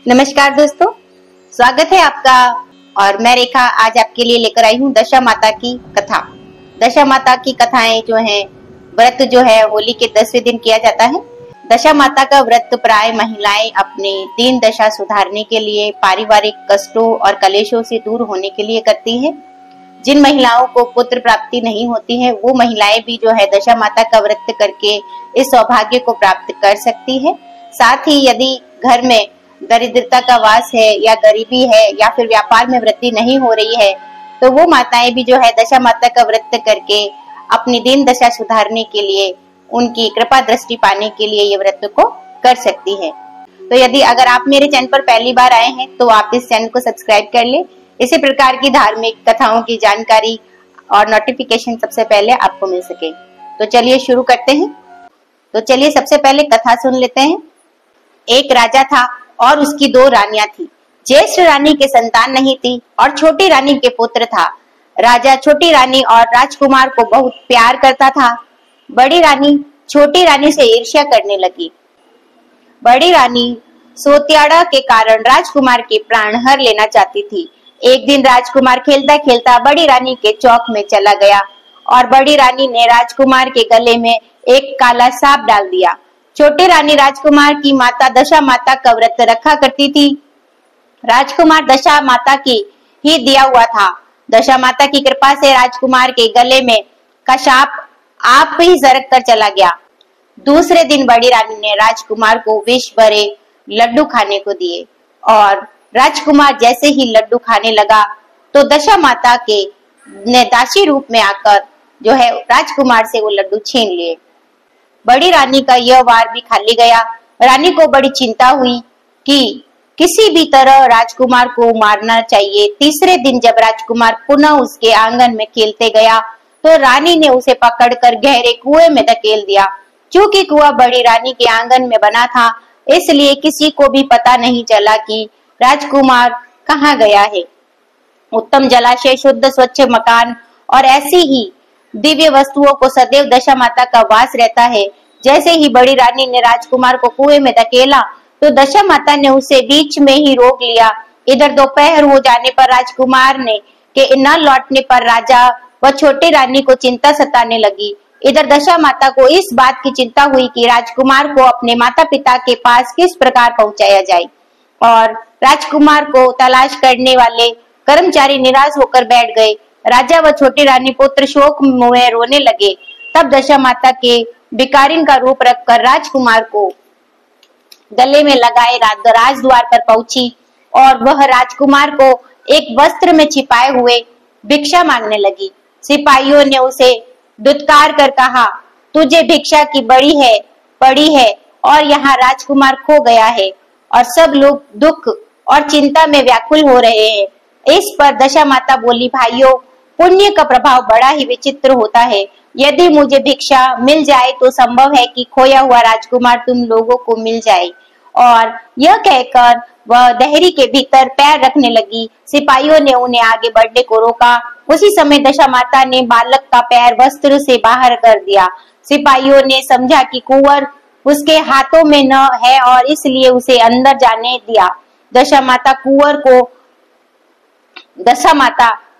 नमस्कार दोस्तों, स्वागत है आपका। और मैं रेखा आज आपके लिए लेकर आई हूँ दशा माता की कथा। दशा माता की कथाएं जो हैं, व्रत जो है होली के 10वें दिन किया जाता है। दशा माता का व्रत प्राय महिलाएं अपने दीन दशा सुधारने के लिए, पारिवारिक कष्टों और कलेशों से दूर होने के लिए करती हैं। जिन महिलाओं को पुत्र प्राप्ति नहीं होती है, वो महिलाएं भी जो है दशा माता का व्रत करके इस सौभाग्य को प्राप्त कर सकती है। साथ ही यदि घर में दरिद्रता का वास है या गरीबी है या फिर व्यापार में वृद्धि नहीं हो रही है, तो वो माताएं भी जो है दशा माता का व्रत करके अपनी दीन दशा सुधारने के लिए, उनकी कृपा दृष्टि पाने के लिए ये व्रत को कर सकती है। तो यदि अगर आप मेरे चैनल पर पहली बार आए हैं तो आप इस चैनल को सब्सक्राइब कर ले। इसी प्रकार की धार्मिक कथाओं की जानकारी और नोटिफिकेशन सबसे पहले आपको मिल सके। तो चलिए शुरू करते हैं। तो चलिए सबसे पहले कथा सुन लेते हैं। एक राजा था और उसकी 2 रानियां थी। ज्येष्ठ रानी के संतान नहीं थी और छोटी रानी के पुत्र था। राजा छोटी रानी और राजकुमार को बहुत प्यार करता था। बड़ी रानी छोटी रानी से ईर्ष्या करने लगी। बड़ी रानी सोत्याड़ा के कारण राजकुमार के प्राण हर लेना चाहती थी। एक दिन राजकुमार खेलता खेलता बड़ी रानी के चौक में चला गया और बड़ी रानी ने राजकुमार के गले में एक काला सांप डाल दिया। छोटी रानी राजकुमार की माता दशा माता का व्रत रखा करती थी। राजकुमार दशा माता की ही दिया हुआ था। दशा माता की कृपा से राजकुमार के गले में का सांप आप ही सरक कर चला गया। दूसरे दिन बड़ी रानी ने राजकुमार को विष भरे लड्डू खाने को दिए और राजकुमार जैसे ही लड्डू खाने लगा तो दशा माता के ने दासी रूप में आकर जो है राजकुमार से वो लड्डू छीन लिए। बड़ी रानी का यह वार भी खाली गया। रानी को बड़ी चिंता हुई कि किसी भी तरह राजकुमार को मारना चाहिए। तीसरे दिन जब राजकुमार पुनः उसके आंगन में खेलते गया तो रानी ने उसे पकड़कर गहरे कुएं में धकेल दिया। क्योंकि कुआं बड़ी रानी के आंगन में बना था, इसलिए किसी को भी पता नहीं चला कि राजकुमार कहाँ गया है। उत्तम जलाशय, शुद्ध स्वच्छ मकान और ऐसी ही दिव्य वस्तुओं को सदैव दशा माता का वास रहता है। जैसे ही बड़ी रानी ने राजकुमार को कुएं में धकेला तो दशा माता ने उसे बीच में ही रोक लिया। इधर दोपहर हो जाने पर राजकुमार ने के न लौटने पर राजा व छोटी रानी को चिंता सताने लगी। इधर दशा माता को इस बात की चिंता हुई कि राजकुमार को अपने माता पिता के पास किस प्रकार पहुंचाया जाए, और राजकुमार को तलाश करने वाले कर्मचारी निराश होकर बैठ गए। राजा व छोटी रानी पुत्र शोक में रोने लगे। तब दशा माता के भिखारिन का रूप रखकर राजकुमार को गले में लगाए राजद्वार पर पहुंची और वह राजकुमार को एक वस्त्र में छिपाए हुए भिक्षा मांगने लगी। सिपाहियों ने उसे दुत्कार कर कहा, तुझे भिक्षा की पड़ी है और यहाँ राजकुमार खो गया है और सब लोग दुख और चिंता में व्याकुल हो रहे हैं। इस पर दशा माता बोली, भाइयों, पुण्य का प्रभाव बड़ा ही विचित्र होता है। यदि मुझे भिक्षा मिल जाए तो संभव है कि खोया हुआ राजकुमार तुम लोगों को मिल जाए। और यह कहकर वह देहरी के भीतर पैर रखने लगी। सिपाहियों ने उन्हें आगे बढ़ने को रोका। उसी समय दशा माता ने बालक का पैर वस्त्र से बाहर कर दिया। सिपाहियों ने समझा कि कुंवर उसके हाथों में न है और इसलिए उसे अंदर जाने दिया। दशा माता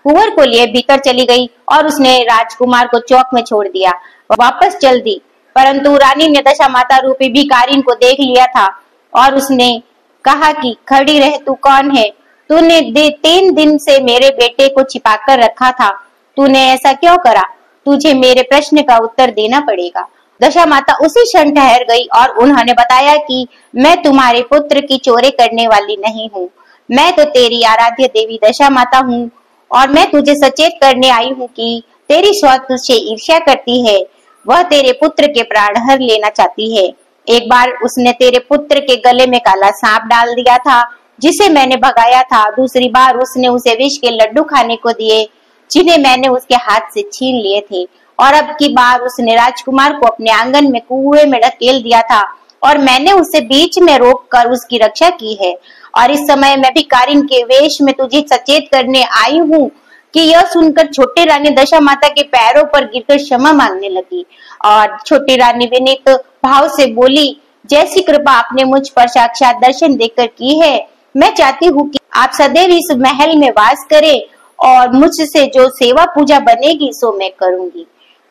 कुंवर को लिए भीतर चली गई और उसने राजकुमार को चौक में छोड़ दिया। वापस चल दी, परंतु रानी ने दशा माता रूपी भिखारिन को देख लिया था और उसने कहा कि खड़ी रह, तू कौन है? तूने 3 दिन से मेरे बेटे को छिपाकर रखा था, तूने ऐसा क्यों करा? तुझे मेरे प्रश्न का उत्तर देना पड़ेगा। दशा माता उसी क्षण ठहर गई और उन्होंने बताया कि मैं तुम्हारे पुत्र की चोरी करने वाली नहीं हूँ। मैं तो तेरी आराध्य देवी दशा माता हूँ और मैं तुझे सचेत करने आई हूँ कि तेरी स्वाद तुझसे ईर्ष्या करती है। वह तेरे पुत्र के प्राण हर लेना चाहती है। एक बार उसने तेरे पुत्र के गले में काला सांप डाल दिया था, जिसे मैंने भगाया था। दूसरी बार उसने उसे विष के लड्डू खाने को दिए, जिन्हें मैंने उसके हाथ से छीन लिए थे। और अब की बार उसने राजकुमार को अपने आंगन में कुएं में ढकेल दिया था और मैंने उसे बीच में रोककर उसकी रक्षा की है। और इस समय मैं भिखारिन के वेश में तुझे सचेत करने आई हूँ कि यह सुनकर छोटी रानी दशा माता के पैरों पर गिरकर क्षमा मांगने लगी। और छोटी रानी विनीत भाव से बोली, जैसी कृपा आपने मुझ पर साक्षात दर्शन देकर की है, मैं चाहती हूँ कि आप सदैव इस महल में वास करें और मुझसे जो सेवा पूजा बनेगी सो मैं करूंगी।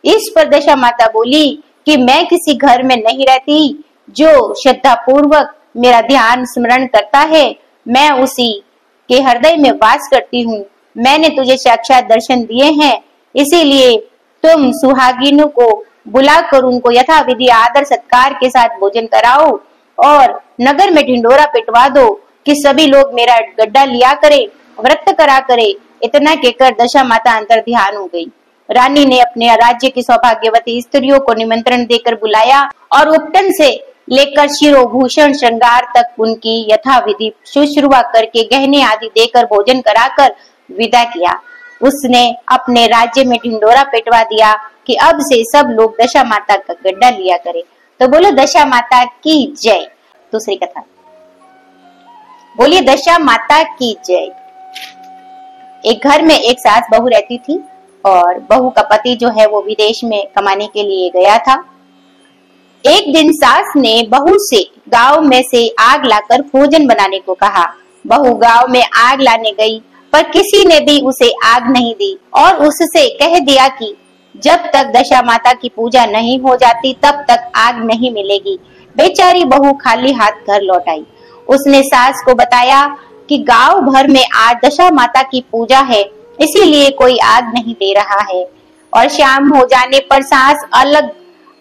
इस पर दशा माता बोली कि मैं किसी घर में नहीं रहती, जो श्रद्धा पूर्वक मेरा ध्यान स्मरण करता है मैं उसी के हृदय में वास करती हूँ। मैंने तुझे साक्षात दर्शन दिए हैं, इसीलिए तुम सुहागिनों को बुलाकर उनको यथाविधि आदर सत्कार के साथ भोजन कराओ और नगर में ढिंडोरा पिटवा दो कि सभी लोग मेरा गड्ढा लिया करे, व्रत करा करे। इतना कहकर दशा माता अंतर ध्यान हो गई। रानी ने अपने राज्य की सौभाग्यवती स्त्रियों को निमंत्रण देकर बुलाया और उपटन से लेकर शिरोभूषण श्रृंगार तक उनकी यथाविधि शुश्रूषा करके गहने आदि देकर भोजन कराकर विदा किया। उसने अपने राज्य में ढिंडोरा पिटवा दिया कि अब से सब लोग दशा माता का गड्ढा लिया करे। तो बोलो दशा माता की जय। दूसरी कथा, बोलिए दशा माता की जय। एक घर में एक सास बहू रहती थी और बहू का पति जो है वो विदेश में कमाने के लिए गया था। एक दिन सास ने बहू से गांव में से आग लाकर भोजन बनाने को कहा। बहू गांव में आग लाने गई पर किसी ने भी उसे आग नहीं दी और उससे कह दिया कि जब तक दशा माता की पूजा नहीं हो जाती तब तक आग नहीं मिलेगी। बेचारी बहू खाली हाथ घर लौट आई। उसने सास को बताया कि गांव भर में आज दशा माता की पूजा है, इसीलिए कोई आग नहीं दे रहा है। और शाम हो जाने पर सास अलग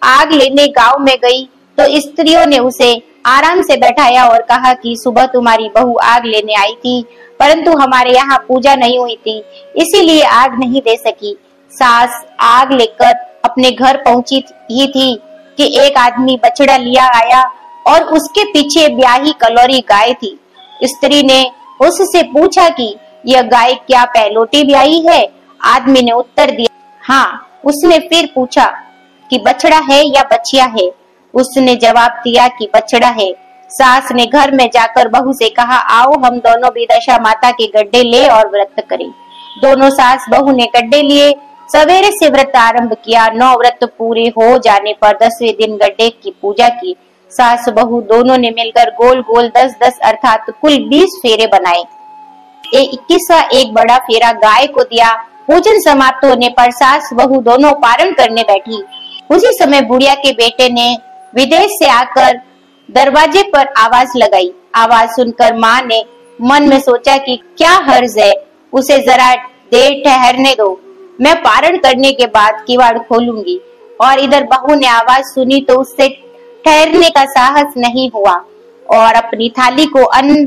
आग लेने गांव में गई तो स्त्रियों ने उसे आराम से बैठाया और कहा कि सुबह तुम्हारी बहू आग लेने आई थी, परंतु हमारे यहाँ पूजा नहीं हुई थी, इसीलिए आग नहीं दे सकी। सास आग लेकर अपने घर पहुंची ही थी कि एक आदमी बछड़ा लिया आया और उसके पीछे ब्याही कलौरी गाय थी। स्त्री ने उससे पूछा कि यह गाय क्या पहलोटी ब्याही है? आदमी ने उत्तर दिया हाँ। उसने फिर पूछा कि बछड़ा है या बछिया है? उसने जवाब दिया कि बछड़ा है। सास ने घर में जाकर बहू से कहा आओ हम दोनों भी दशा माता के गड्ढे ले और व्रत करें। दोनों सास बहू ने गड्ढे लिए, सवेरे से व्रत आरंभ किया। 9 व्रत पूरे हो जाने पर 10वें दिन गड्ढे की पूजा की। सास बहू दोनों ने मिलकर गोल गोल 10-10 अर्थात कुल 20 फेरे बनाए। 21वां एक बड़ा फेरा गाय को दिया। पूजन समाप्त होने पर सास बहू दोनों पारण करने बैठी। उसी समय बुढ़िया के बेटे ने विदेश से आकर दरवाजे पर आवाज लगाई। आवाज सुनकर माँ ने मन में सोचा कि क्या हर्ज है, उसे जरा देर ठहरने दो, मैं पारण करने के बाद किवाड़ खोलूंगी। और इधर बहू ने आवाज सुनी तो उससे ठहरने का साहस नहीं हुआ और अपनी थाली को अन्न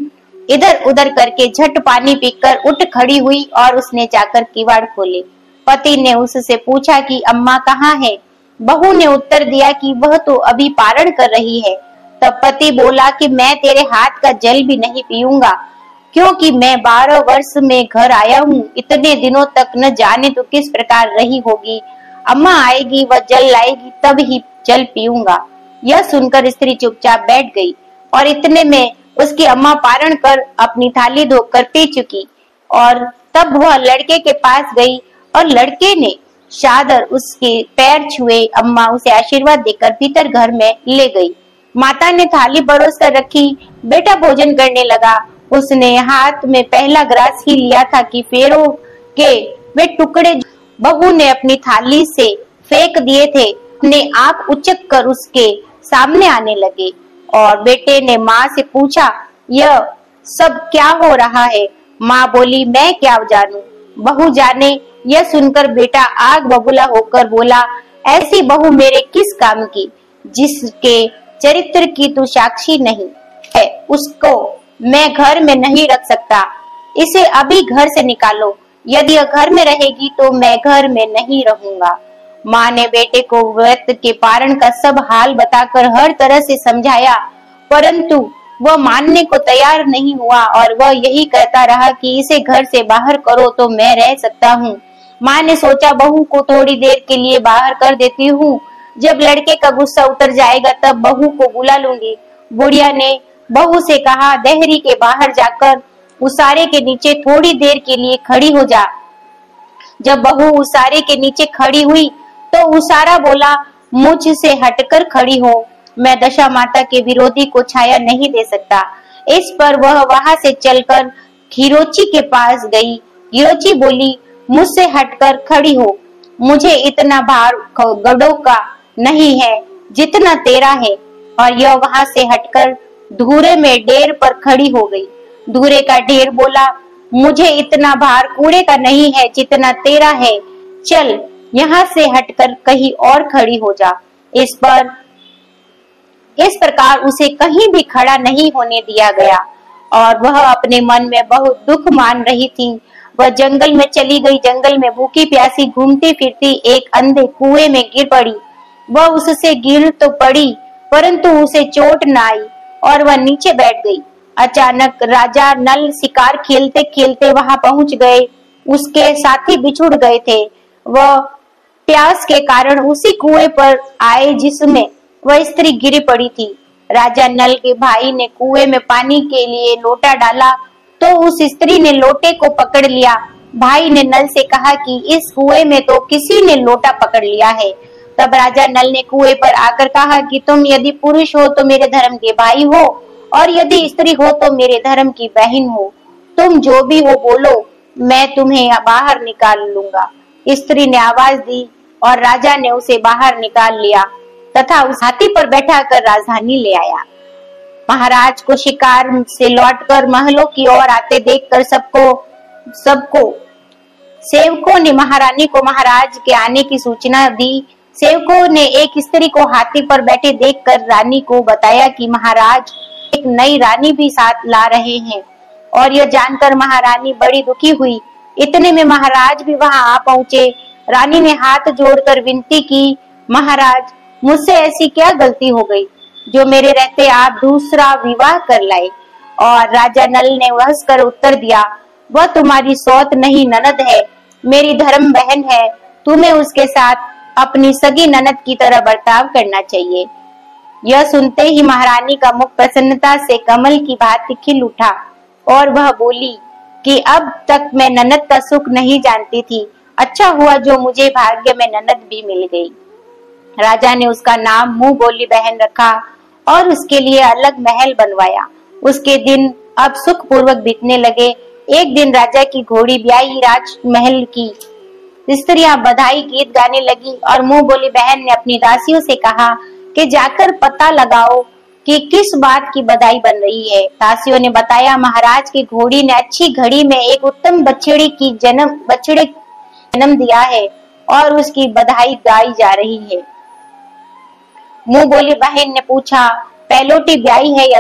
इधर उधर करके झट पानी पीकर उठ खड़ी हुई और उसने जाकर किवाड़ खोले। पति ने उससे पूछा कि अम्मा कहाँ है? बहू ने उत्तर दिया कि वह तो अभी पारण कर रही है। तब पति बोला कि मैं तेरे हाथ का जल भी नहीं पीऊंगा, क्योंकि मैं 12 वर्ष में घर आया हूँ। इतने दिनों तक न जाने तो किस प्रकार रही होगी। अम्मा आएगी वह जल लाएगी तब ही जल पीऊंगा। यह सुनकर स्त्री चुपचाप बैठ गई और इतने में उसकी अम्मा पारण कर अपनी थाली धोकर पी चुकी। और तब वह लड़के के पास गई और लड़के ने शादर उसके पैर छुए। अम्मा उसे आशीर्वाद देकर भीतर घर में ले गई। माता ने थाली परोस कर रखी। बेटा भोजन करने लगा। उसने हाथ में पहला ग्रास ही लिया था कि फेरों के वे टुकड़े बहू ने अपनी थाली से फेंक दिए थे अपने आप उचक कर उसके सामने आने लगे। और बेटे ने माँ से पूछा यह सब क्या हो रहा है? माँ बोली मैं क्या जानूं, बहू जाने। यह सुनकर बेटा आग बबूला होकर बोला ऐसी बहू मेरे किस काम की, जिसके चरित्र की तू साक्षी नहीं है, उसको मैं घर में नहीं रख सकता। इसे अभी घर से निकालो, यदि यह घर में रहेगी तो मैं घर में नहीं रहूंगा। माँ ने बेटे को व्रत के पारण का सब हाल बताकर हर तरह से समझाया, परंतु वह मानने को तैयार नहीं हुआ और वह यही कहता रहा कि इसे घर से बाहर करो तो मैं रह सकता हूँ। माँ ने सोचा बहू को थोड़ी देर के लिए बाहर कर देती हूँ, जब लड़के का गुस्सा उतर जाएगा तब बहू को बुला लूंगी। बुढ़िया ने बहू से कहा देहरी के बाहर जाकर उसारे के नीचे थोड़ी देर के लिए खड़ी हो जा। जब बहू उसारे के नीचे खड़ी हुई तो उसारा बोला मुझसे हटकर खड़ी हो। मैं दशा माता के विरोधी को छाया नहीं दे सकता। इस पर वह वहां से चलकर खीरोची के पास गई। खीरोची बोली, मुझसे हटकर खड़ी हो, मुझे इतना भार गढ़ों का नहीं है जितना तेरा है। और यह वहां से हटकर धूरे में ढेर पर खड़ी हो गई। धूरे का ढेर बोला, मुझे इतना भार कूड़े का नहीं है जितना तेरा है, चल यहाँ से हटकर कहीं और खड़ी हो जा। इस प्रकार उसे कहीं भी खड़ा नहीं होने दिया गया और वह अपने मन में बहुत दुख मान रही थी। वह जंगल में चली गई। जंगल में भूखी प्यासी घूमती फिरती एक अंधे कुएं में गिर पड़ी। वह उससे गिर तो पड़ी परंतु उसे चोट न आई और वह नीचे बैठ गई। अचानक राजा नल शिकार खेलते खेलते वहां पहुंच गए। उसके साथी बिछुड़ गए थे। वह प्यास के कारण उसी कुएं पर आए जिसमें वह स्त्री गिरी पड़ी थी। राजा नल के भाई ने कुएं में पानी के लिए लोटा डाला तो उस स्त्री ने लोटे को पकड़ लिया। भाई ने नल से कहा कि इस कुएं में तो किसी ने लोटा पकड़ लिया है। तब राजा नल ने कुएं पर आकर कहा कि तुम यदि पुरुष हो तो मेरे धर्म के भाई हो और यदि स्त्री हो तो मेरे धर्म की बहन हो। तुम जो भी हो बोलो, मैं तुम्हें बाहर निकाल लूंगा। स्त्री ने आवाज दी और राजा ने उसे बाहर निकाल लिया तथा उस हाथी पर बैठाकर राजधानी ले आया। महाराज को शिकार से लौटकर महलों की ओर आते देखकर सबको सेवकों ने महारानी को महाराज के आने की सूचना दी। सेवकों ने एक स्त्री को हाथी पर बैठे देखकर रानी को बताया कि महाराज एक नई रानी भी साथ ला रहे हैं और यह जानकर महारानी बड़ी दुखी हुई। इतने में महाराज भी वहां आ पहुंचे। रानी ने हाथ जोड़कर विनती की, महाराज, मुझसे ऐसी क्या गलती हो गई जो मेरे रहते आप दूसरा विवाह कर लाए। और राजा नल ने हंसकर उत्तर दिया, वह तुम्हारी सौत नहीं ननद है, मेरी धर्म बहन है। तुम्हें उसके साथ अपनी सगी ननद की तरह बर्ताव करना चाहिए। यह सुनते ही महारानी का मुख प्रसन्नता से कमल की भांति खिल उठा और वह बोली कि अब तक मैं ननद का सुख नहीं जानती थी। अच्छा हुआ जो मुझे भाग्य में ननद भी मिल गई। राजा ने उसका नाम मुंह बोली बहन रखा और उसके लिए अलग महल बनवाया। उसके दिन अब सुख पूर्वक बीतने लगे। एक दिन राजा की घोड़ी ब्याही राजमहल की स्त्रियां बधाई गीत गाने लगी और मुंह बोली बहन ने अपनी दासियों से कहा कि जाकर पता लगाओ कि किस बात की बधाई बन रही है। दासियों ने बताया, महाराज की घोड़ी ने अच्छी घड़ी में एक उत्तम बछड़े जन्म दिया है और उसकी बधाई गाई जा रही है। मुंह बोली बहन ने पूछा, पहलोटी ब्याही है या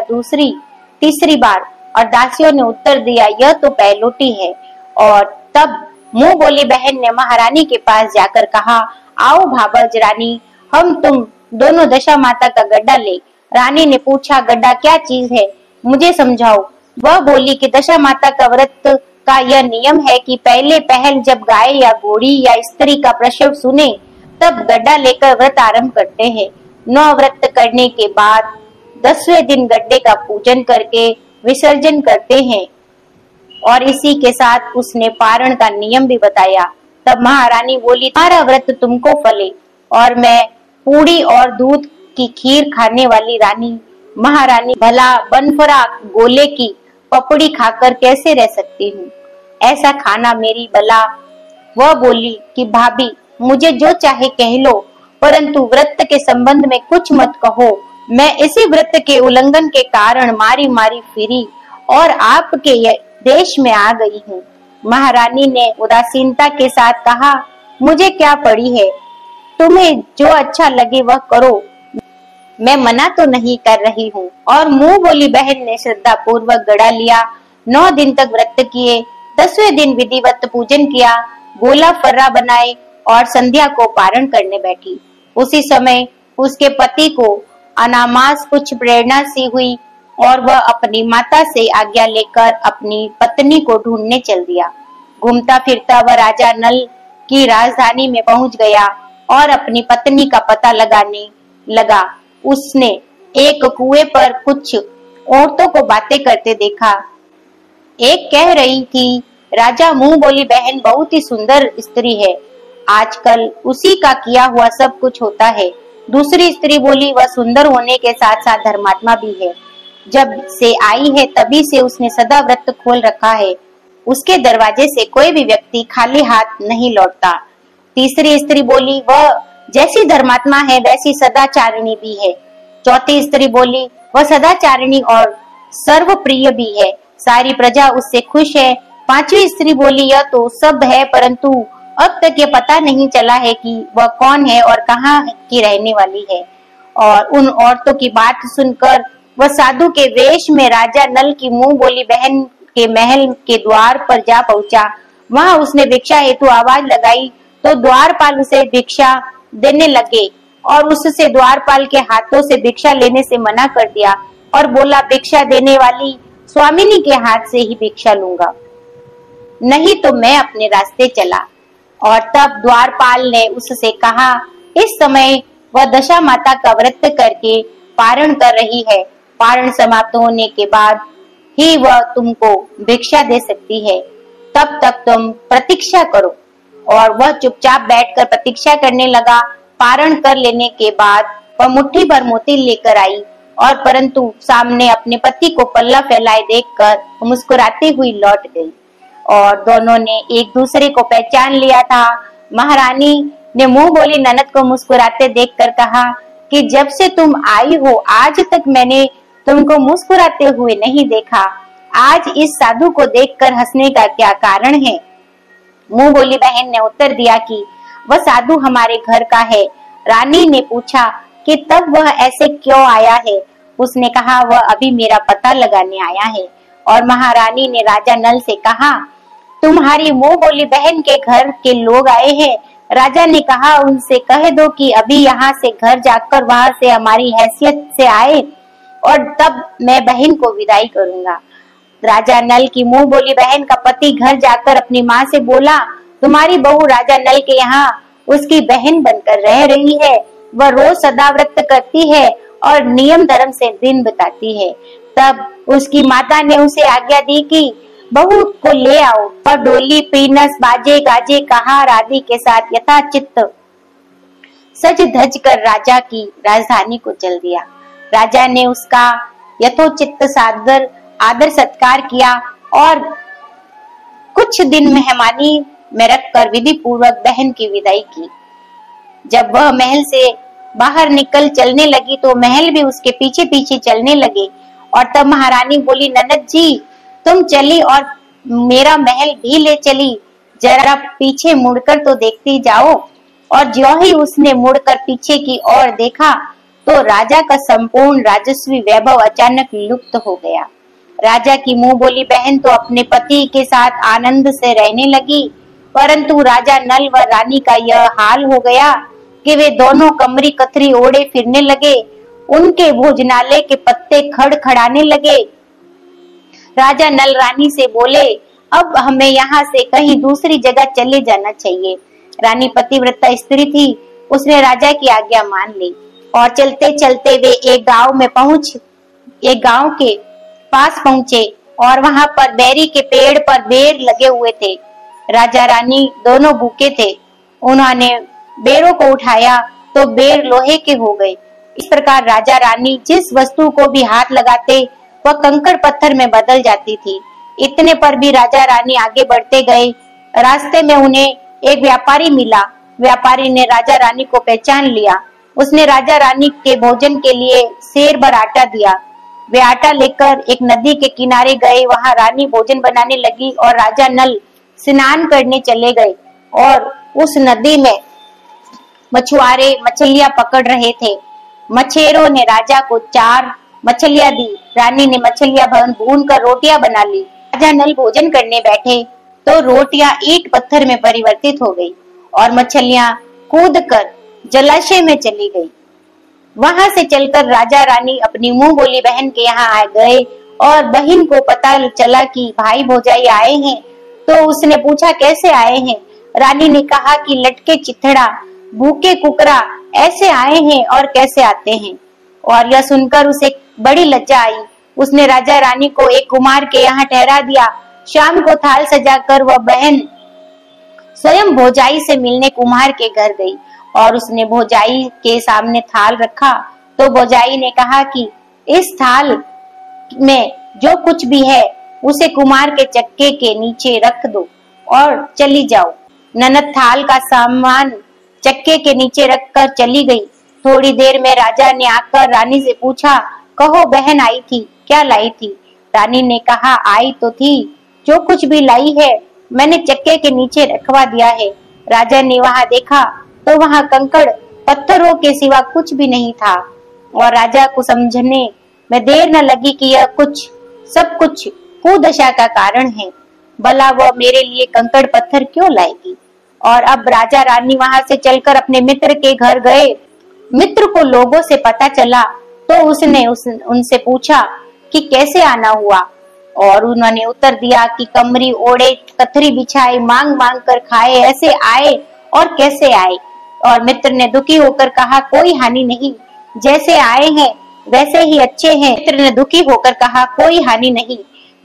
तीसरी बार? और दासियों ने उत्तर दिया, यह तो पहलोटी है। और तब मुंह बोली बहन ने महारानी के पास जाकर कहा, आओ भाबज रानी, हम तुम दोनों दशा माता का गड्ढा ले। रानी ने पूछा, गड्ढा क्या चीज है, मुझे समझाओ। वह बोली कि दशा माता का व्रत का यह नियम है कि पहले पहल जब गाय या घोड़ी या स्त्री का प्रसव सुने तब गड्ढा लेकर व्रत आरंभ करते हैं। 9 व्रत करने के बाद 10वें दिन गड्ढे का पूजन करके विसर्जन करते हैं। और इसी के साथ उसने पारण का नियम भी बताया। तब महारानी बोली, तुम्हारा व्रत तुमको फले और मैं पूड़ी और दूध की खीर खाने वाली रानी महारानी भला बनफरा गोले की पपड़ी खाकर कैसे रह सकती हूँ, ऐसा खाना मेरी बला। वह बोली कि भाभी, मुझे जो चाहे कह लो, परंतु व्रत के संबंध में कुछ मत कहो। मैं इसी व्रत के उल्लंघन के कारण मारी मारी फिरी और आपके देश में आ गई हूँ। महारानी ने उदासीनता के साथ कहा, मुझे क्या पड़ी है, तुम्हें जो अच्छा लगे वह करो, मैं मना तो नहीं कर रही हूँ। और मुंह बोली बहन ने श्रद्धा पूर्वक गड़ा लिया। 9 दिन तक व्रत किए। 10वें दिन विधिवत पूजन किया, गोला फर्रा बनाए और संध्या को पारण करने बैठी। उसी समय उसके पति को अनामास कुछ प्रेरणा सी हुई और वह अपनी माता से आज्ञा लेकर अपनी पत्नी को ढूंढने चल दिया। घूमता फिरता वह राजा नल की राजधानी में पहुंच गया और अपनी पत्नी का पता लगाने लगा। उसने एक कुएं पर कुछ औरतों को बातें करते देखा। एक कह रही थी, राजा मुंह बोली बहन बहुत ही सुंदर स्त्री है, आजकल उसी का किया हुआ सब कुछ होता है। दूसरी स्त्री बोली, वह सुंदर होने के साथ साथ धर्मात्मा भी है। जब से आई है तभी से उसने सदा व्रत खोल रखा है। उसके दरवाजे से कोई भी व्यक्ति खाली हाथ नहीं लौटता। तीसरी स्त्री बोली, वह जैसी धर्मात्मा है वैसी सदाचारिणी भी है। चौथी स्त्री बोली, वह सदाचारिणी और सर्वप्रिय भी है, सारी प्रजा उससे खुश है। पांचवी स्त्री बोली, यह तो सब है परंतु अब तक ये पता नहीं चला है कि वह कौन है और कहाँ की रहने वाली है। और उन औरतों की बात सुनकर वह साधु के वेश में राजा नल की मुंह बोली बहन के महल के द्वार पर जा पहुंचा। वहां उसने भिक्षा हेतु आवाज लगाई तो द्वारपाल उसे भिक्षा देने लगे और उससे द्वारपाल के हाथों से भिक्षा लेने से मना कर दिया और बोला, भिक्षा देने वाली स्वामिनी के हाथ से ही भिक्षा लूंगा, नहीं तो मैं अपने रास्ते चला। और तब द्वारपाल ने उससे कहा, इस समय वह दशा माता का व्रत करके पारण कर रही है, पारण समाप्त होने के बाद ही वह तुमको भिक्षा दे सकती है, तब तक तुम प्रतीक्षा करो। और वह चुपचाप बैठकर प्रतीक्षा करने लगा। पारण कर लेने के बाद वह मुट्ठी भर मोती लेकर आई और परंतु सामने अपने पति को पल्ला फैलाए देखकर मुस्कुराती हुई लौट गई और दोनों ने एक दूसरे को पहचान लिया था। महारानी ने मुंह बोली ननद को मुस्कुराते देखकर कहा कि जब से तुम आई हो आज तक मैंने तुमको मुस्कुराते हुए नहीं देखा, आज इस साधु को देखकर हंसने का क्या कारण है? मुंह बोली बहन ने उत्तर दिया कि वह साधु हमारे घर का है। रानी ने पूछा कि तब वह ऐसे क्यों आया है? उसने कहा, वह अभी मेरा पता लगाने आया है। और महारानी ने राजा नल से कहा, तुम्हारी मुंह बोली बहन के घर के लोग आए हैं। राजा ने कहा, उनसे कह दो कि अभी यहाँ से घर जाकर वहां से हमारी हैसियत से आए और तब मैं बहन को विदाई करूंगा। राजा नल की मुंह बोली बहन का पति घर जाकर अपनी माँ से बोला, तुम्हारी बहू राजा नल के यहाँ उसकी बहन बनकर रह रही है। वह रोज सदा व्रत करती है और नियम धर्म से दिन बिताती है। तब उसकी माता ने उसे आज्ञा दी कि बहू को ले आओ और डोली पीनस बाजे गाजे कहार आदि के साथ यथाचित सज धज कर राजा की राजधानी को चल दिया। राजा ने उसका यथोचित सादर आदर सत्कार किया और कुछ दिन मेहमानी में रखकर विधि पूर्वक बहन की विदाई की। जब वह महल से बाहर निकल चलने लगी तो महल भी उसके पीछे पीछे चलने लगे। और तब महारानी बोली, ननद जी तुम चली और मेरा महल भी ले चली, जरा पीछे मुड़कर तो देखती जाओ। और ज्यों ही उसने मुड़कर पीछे की ओर देखा तो राजा का संपूर्ण राजस्वी वैभव अचानक लुप्त हो गया। राजा की मुंह बोली बहन तो अपने पति के साथ आनंद से रहने लगी, परंतु राजा नल व रानी का यह हाल हो गया कि वे दोनों कमरी कतरी ओढ़े फिरने लगे। उनके भोजनालय के पत्ते खड़खड़ाने लगे। राजा नल रानी से बोले, अब हमें यहाँ से कहीं दूसरी जगह चले जाना चाहिए। रानी पतिव्रता स्त्री थी, उसने राजा की आज्ञा मान ली और चलते चलते वे एक गांव के पास पहुंचे और वहां पर बेरी के पेड़ पर बेर लगे हुए थे। राजा रानी दोनों भूखे थे। उन्होंने बेरों को उठाया तो बेर लोहे के हो गए। इस प्रकार राजा रानी जिस वस्तु को भी हाथ लगाते वह कंकड़ पत्थर में बदल जाती थी। इतने पर भी राजा रानी आगे बढ़ते गए। रास्ते में उन्हें एक व्यापारी मिला। व्यापारी ने राजा रानी को पहचान लिया। उसने राजा रानी के भोजन के लिए सेर भर आटा दिया। वे आटा लेकर एक नदी के किनारे गए। वहां रानी भोजन बनाने लगी और राजा नल स्नान करने चले गए और उस नदी में मछुआरे मछलियां पकड़ रहे थे। मछेरों ने राजा को 4 मछलियां दी। रानी ने मछलियां भून कर रोटियां बना ली। राजा नल भोजन करने बैठे तो रोटियां ईंट पत्थर में परिवर्तित हो गई और मछलियां कूदकर जलाशय में चली गई। वहां से चलकर राजा रानी अपनी मुंह बोली बहन के यहाँ आ गए और बहन को पता चला कि भाई भौजाई आए हैं तो उसने पूछा कैसे आए हैं। रानी ने कहा कि लटके चिथड़ा भूखे कुकरा ऐसे आए हैं और कैसे आते हैं। और यह सुनकर उसे बड़ी लज्जा आई। उसने राजा रानी को एक कुमार के यहाँ ठहरा दिया। शाम को थाल सजाकर वह बहन स्वयं भौजाई से मिलने कुम्हार के घर गई और उसने भौजाई के सामने थाल रखा तो भौजाई ने कहा कि इस थाल में जो कुछ भी है उसे कुमार के चक्के के नीचे रख दो और चली जाओ। ननद थाल का सामान चक्के के नीचे रखकर चली गई। थोड़ी देर में राजा ने आकर रानी से पूछा, कहो बहन आई थी, क्या लाई थी? रानी ने कहा, आई तो थी, जो कुछ भी लाई है मैंने चक्के के नीचे रखवा दिया है। राजा ने वहां देखा तो वहां कंकड़ पत्थरों के सिवा कुछ भी नहीं था और राजा को समझने में देर न लगी कि यह सब कुछ कुदशा का कारण है। भला वह मेरे लिए कंकड़ पत्थर क्यों लाएगी? और अब राजा रानी वहां से चलकर अपने मित्र के घर गए। मित्र को लोगों से पता चला तो उसने उनसे पूछा कि कैसे आना हुआ और उन्होंने उत्तर दिया कि कमरी ओढ़े, कथरी बिछाए, मांग मांग कर खाए, ऐसे आए और कैसे आए। और मित्र ने दुखी होकर कहा, कोई हानि नहीं, जैसे आए हैं वैसे ही अच्छे हैं। मित्र ने दुखी होकर कहा, कोई हानि नहीं,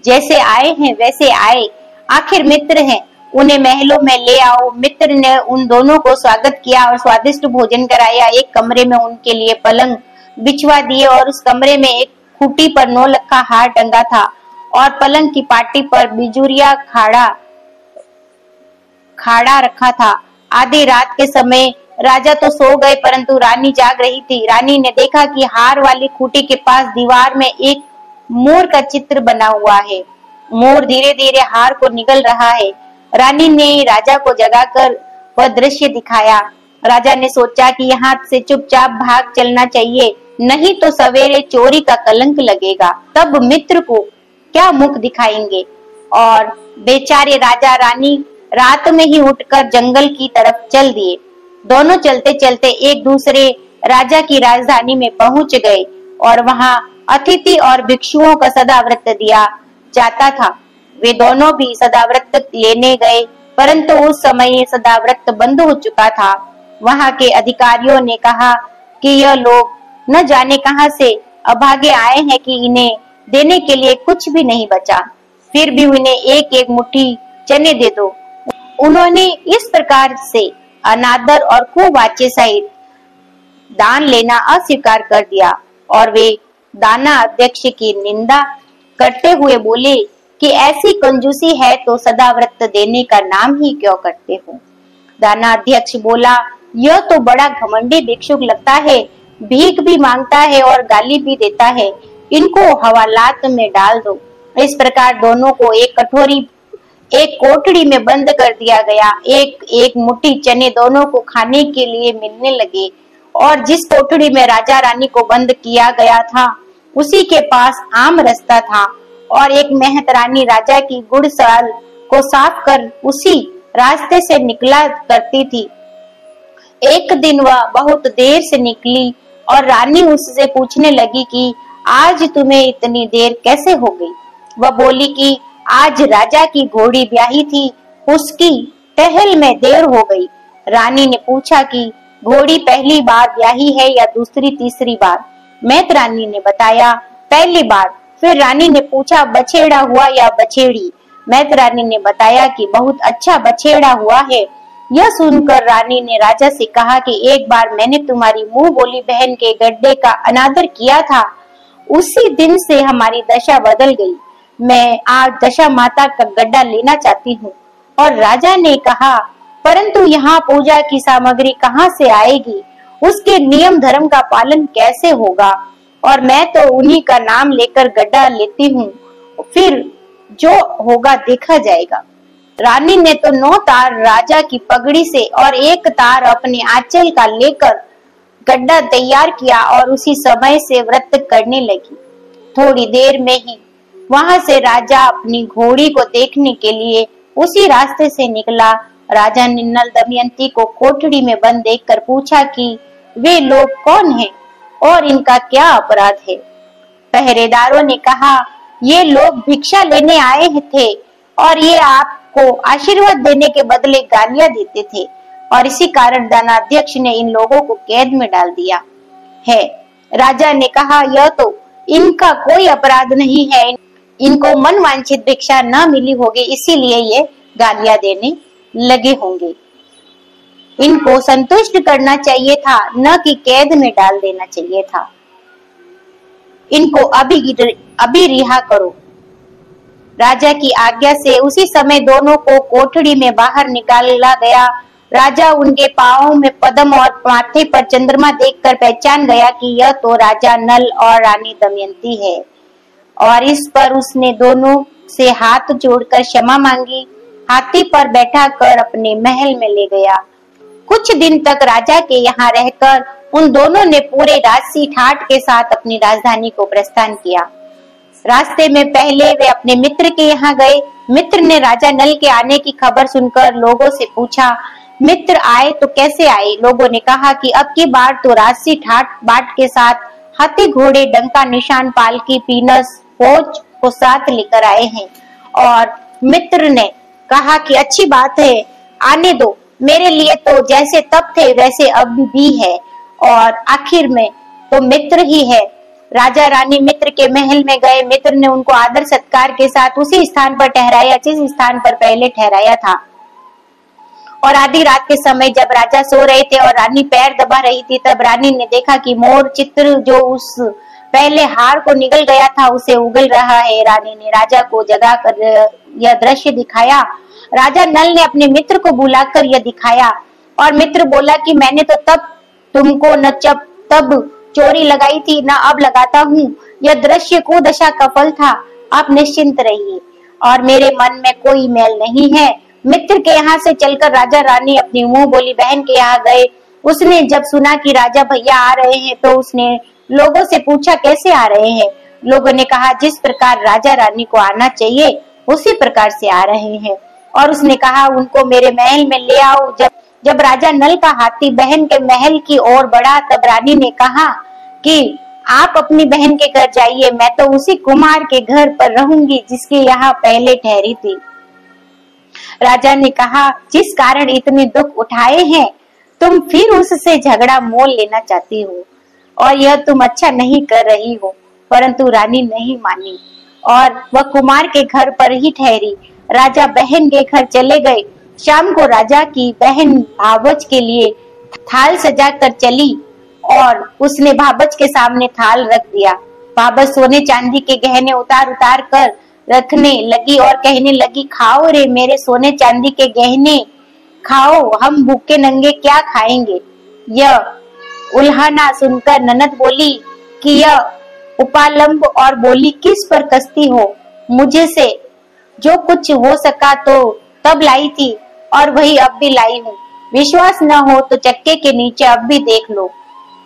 जैसे आए हैं वैसे आए, आखिर मित्र हैं, उन्हें महलों में ले आओ। मित्र ने उन दोनों को स्वागत किया और स्वादिष्ट भोजन कराया। एक कमरे में उनके लिए पलंग बिछवा दिए और उस कमरे में एक खूंटी पर 9 लखा हार टंगा था और पलंग की पाटी पर बिजुरिया खाड़ा रखा था। आधी रात के समय राजा तो सो गए परंतु रानी जाग रही थी। रानी ने देखा कि हार वाली खूंटी के पास दीवार में एक मोर का चित्र बना हुआ है। मोर धीरे धीरे हार को निगल रहा है। रानी ने राजा को जगाकर वह दृश्य दिखाया। राजा ने सोचा कि यहाँ से चुपचाप भाग चलना चाहिए, नहीं तो सवेरे चोरी का कलंक लगेगा। तब मित्र को क्या मुख दिखाएंगे? और बेचारे राजा रानी रात में ही उठकर जंगल की तरफ चल दिए। दोनों चलते चलते एक दूसरे राजा की राजधानी में पहुंच गए और वहां अतिथि और भिक्षुओं का सदाव्रत दिया जाता था। वे दोनों भी सदाव्रत लेने गए परंतु उस समय सदाव्रत बंद हो चुका था। वहां के अधिकारियों ने कहा कि यह लोग न जाने कहां से अभागे आए हैं कि इन्हें देने के लिए कुछ भी नहीं बचा, फिर भी उन्हें एक एक मुट्ठी चने दे दो। उन्होंने इस प्रकार से अनादर और कुवाच्य सहित दान लेना अस्वीकार कर दिया और वे दाना अध्यक्ष की निंदा करते हुए बोले कि ऐसी कंजूसी है तो सदाव्रत देने का नाम ही क्यों करते हो। दाना अध्यक्ष बोला, यह तो बड़ा घमंडी भिक्षुक लगता है, भीख भी मांगता है और गाली भी देता है, इनको हवालात में डाल दो। इस प्रकार दोनों को एक कोठड़ी में बंद कर दिया गया। एक एक मुट्ठी चने दोनों को खाने के लिए मिलने लगे और जिस कोठड़ी में राजा रानी को बंद किया गया था उसी के पास आम रास्ता था और एक मेहतरानी राजा की गुड़साल को साफ कर उसी रास्ते से निकला करती थी। एक दिन वह बहुत देर से निकली और रानी उससे पूछने लगी कि आज तुम्हें इतनी देर कैसे हो गई। वह बोली कि आज राजा की घोड़ी ब्याही थी, उसकी टहल में देर हो गई। रानी ने पूछा कि घोड़ी पहली बार ब्याही है या दूसरी तीसरी बार? मेहतरानी ने बताया, पहली बार। फिर रानी ने पूछा, बछेड़ा हुआ या बछेड़ी? मेहतरानी ने बताया कि बहुत अच्छा बछेड़ा हुआ है। यह सुनकर रानी ने राजा से कहा कि एक बार मैंने तुम्हारी मुंह बोली बहन के गड्ढे का अनादर किया था, उसी दिन से हमारी दशा बदल गई। मैं आज दशा माता का गड्ढा लेना चाहती हूँ। और राजा ने कहा, परंतु यहाँ पूजा की सामग्री कहाँ से आएगी? उसके नियम धर्म का पालन कैसे होगा? और मैं तो उन्हीं का नाम लेकर गड्ढा लेती हूँ, फिर जो होगा देखा जाएगा। रानी ने तो 9 तार राजा की पगड़ी से और 1 तार अपने आंचल का लेकर गड्ढा तैयार किया और उसी समय से व्रत करने लगी। थोड़ी देर में ही वहां से राजा अपनी घोड़ी को देखने के लिए उसी रास्ते से निकला। राजा ने नल दमयंती को कोठड़ी में बंद देखकर पूछा कि वे लोग कौन हैं और इनका क्या अपराध है। पहरेदारों ने कहा, ये लोग भिक्षा लेने आए थे और ये आपको आशीर्वाद देने के बदले गालियां देते थे और इसी कारण दानाध्यक्ष ने इन लोगों को कैद में डाल दिया है। राजा ने कहा, यह तो इनका कोई अपराध नहीं है, इनको मन वांछित भिक्षा न मिली होगी, इसीलिए ये गालियां देने लगे होंगे। इनको संतुष्ट करना चाहिए था, न कि कैद में डाल देना चाहिए था। इनको अभी रिहा करो। राजा की आज्ञा से उसी समय दोनों को कोठरी में बाहर निकाला गया। राजा उनके पांवों में पद्म और माथे पर चंद्रमा देखकर पहचान गया कि यह तो राजा नल और रानी दमयंती है, और इस पर उसने दोनों से हाथ जोड़कर क्षमा मांगी। हाथी पर बैठा कर अपने महल में ले गया। कुछ दिन तक राजा के यहाँ रहकर उन दोनों ने पूरे राजसी ठाट के साथ अपनी राजधानी को प्रस्थान किया। रास्ते में पहले वे अपने मित्र के यहाँ गए। मित्र ने राजा नल के आने की खबर सुनकर लोगों से पूछा, मित्र आए तो कैसे आए? लोगों ने कहा कि अब की बार तो राजसी ठाट बाट के साथ हाथी घोड़े डंका निशान पालकी पीनस फौज को साथ लेकर आए हैं। और मित्र ने कहा कि अच्छी बात है, आने दो। मेरे लिए तो जैसे तब थे वैसे अब भी है, और आखिर में तो मित्र ही है। राजा रानी मित्र के महल में गए। मित्र ने उनको आदर सत्कार के साथ उसी स्थान पर ठहराया जिस स्थान पर पहले ठहराया था। और आधी रात के समय जब राजा सो रहे थे और रानी पैर दबा रही थी, तब रानी ने देखा कि मोर चित्र जो उस पहले हार को निगल गया था उसे उगल रहा है। रानी ने राजा को जगाकर यह दृश्य दिखाया। राजा नल ने अपने मित्र को बुलाकर यह दिखाया, और मित्र बोला कि मैंने तो तब तुमको न तब चोरी लगाई थी, न अब लगाता हूँ। यह दृश्य कुदशा का फल था। आप निश्चिंत रहिए, और मेरे मन में कोई मैल नहीं है। मित्र के यहाँ से चलकर राजा रानी अपनी मुंह बोली बहन के यहाँ गए। उसने जब सुना कि राजा भैया आ रहे हैं तो उसने लोगों से पूछा कैसे आ रहे हैं। लोगों ने कहा जिस प्रकार राजा रानी को आना चाहिए उसी प्रकार से आ रहे हैं। और उसने कहा उनको मेरे महल में ले आओ। जब राजा नल का हाथी बहन के महल की ओर बढ़ा, तब रानी ने कहा कि आप अपनी बहन के घर जाइए, मैं तो उसी कुमार के घर पर रहूंगी जिसके यहाँ पहले ठहरी थी। राजा ने कहा जिस कारण इतने दुख उठाए हैं तुम फिर उससे झगड़ा मोल लेना चाहती हो, और यह तुम अच्छा नहीं कर रही हो। परंतु रानी नहीं मानी और वह कुमार के घर पर ही ठहरी। राजा बहन के घर चले गए। शाम को राजा की बहन भावच के लिए थाल सजा कर चली, और उसने भावच के सामने थाल रख दिया। भावच सोने चांदी के गहने उतार उतार कर रखने लगी और कहने लगी, खाओ रे मेरे सोने चांदी के गहने, खाओ, हम भूखे नंगे क्या खाएंगे। यह उल्हाना सुनकर ननद बोली कि यह उपालंब, और बोली किस पर कसती हो? मुझे से जो कुछ हो सका तो तब लाई थी, और वही अब भी लाई हूँ। विश्वास न हो तो चक्के के नीचे अब भी देख लो।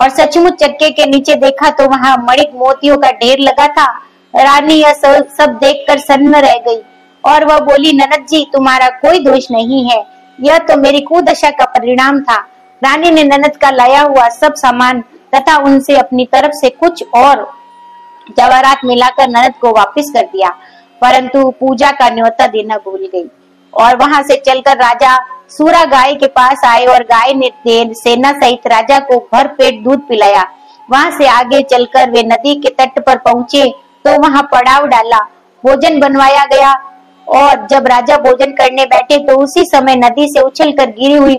और सचमुच चक्के के नीचे देखा तो वहाँ मणिक मोतियों का ढेर लगा था। रानी यह सब देखकर सन्न रह गई, और वह बोली ननद जी तुम्हारा कोई दोष नहीं है, यह तो मेरी कुदशा का परिणाम था। रानी ने ननद का लाया हुआ सब सामान तथा उनसे अपनी तरफ से कुछ और जवाहरात मिलाकर ननद को वापस कर दिया, परंतु पूजा का न्योता देना भूल गई। और वहां से चलकर राजा सूरा गाय के पास आए, और गाय ने सेना सहित राजा को भर पेट दूध पिलाया। वहां से आगे चलकर वे नदी के तट पर पहुंचे तो वहां पड़ाव डाला, भोजन बनवाया गया। और जब राजा भोजन करने बैठे तो उसी समय नदी से उछलकर गिरी हुई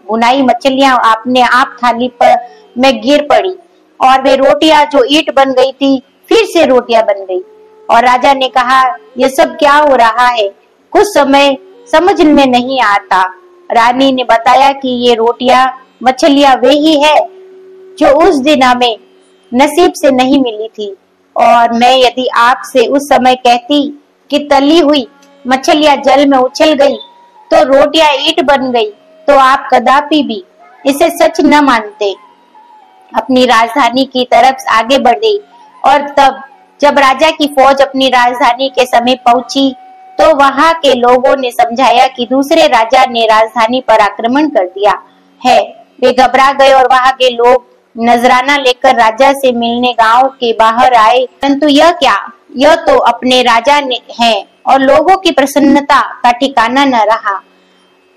भुनाई मछलियां अपने आप थाली पर में गिर पड़ी, और वे रोटियां जो ईंट बन गई थी फिर से रोटियां बन गई। और राजा ने कहा ये सब क्या हो रहा है? कुछ समय समझ में नहीं आता। रानी ने बताया कि ये रोटियां मछलियां वे ही है जो उस दिन हमें नसीब से नहीं मिली थी, और मैं यदि आपसे उस समय कहती कि तली हुई मछलियां जल में उछल गई तो रोटियां ईंट बन गई, तो आप कदापि भी इसे सच न मानते। अपनी राजधानी की तरफ आगे बढ़े, और तब जब राजा की फौज अपनी राजधानी के समीप पहुंची तो वहां के लोगों ने समझाया कि दूसरे राजा ने राजधानी पर आक्रमण कर दिया है। वे घबरा गए और वहां के लोग नजराना लेकर राजा से मिलने गांव के बाहर आए, परंतु यह क्या, यह तो अपने राजा ने है, और लोगों की प्रसन्नता का ठिकाना न रहा।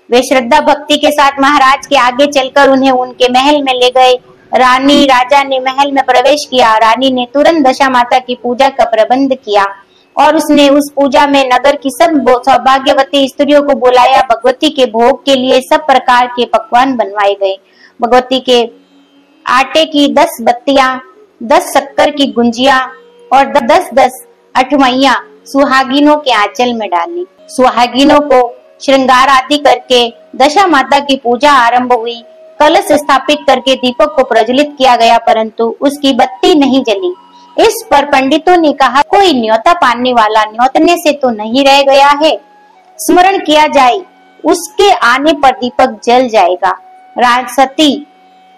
वे श्रद्धा भक्ति के साथ महाराज के आगे चलकर उन्हें उनके महल में ले गए। राजा ने महल में प्रवेश किया। रानी ने तुरंत दशा माता की पूजा का प्रबंध किया और उसने उस पूजा में नगर की सब सौभाग्यवती स्त्रियों को बुलाया। भगवती के भोग के लिए सब प्रकार के पकवान बनवाए गए। भगवती के आटे की 10 बत्तियां, 10 शक्कर की गुंजिया और 10-10 अठमैया सुहागिनों के आंचल में डाली। सुहागिनों को श्रृंगार आदि करके दशा माता की पूजा आरंभ हुई। कलश स्थापित करके दीपक को प्रज्वलित किया गया, परंतु उसकी बत्ती नहीं जली। इस पर पंडितों ने कहा, कोई न्योता पाने वाला न्योतने से तो नहीं रह गया है, स्मरण किया जाए, उसके आने पर दीपक जल जाएगा। राजसती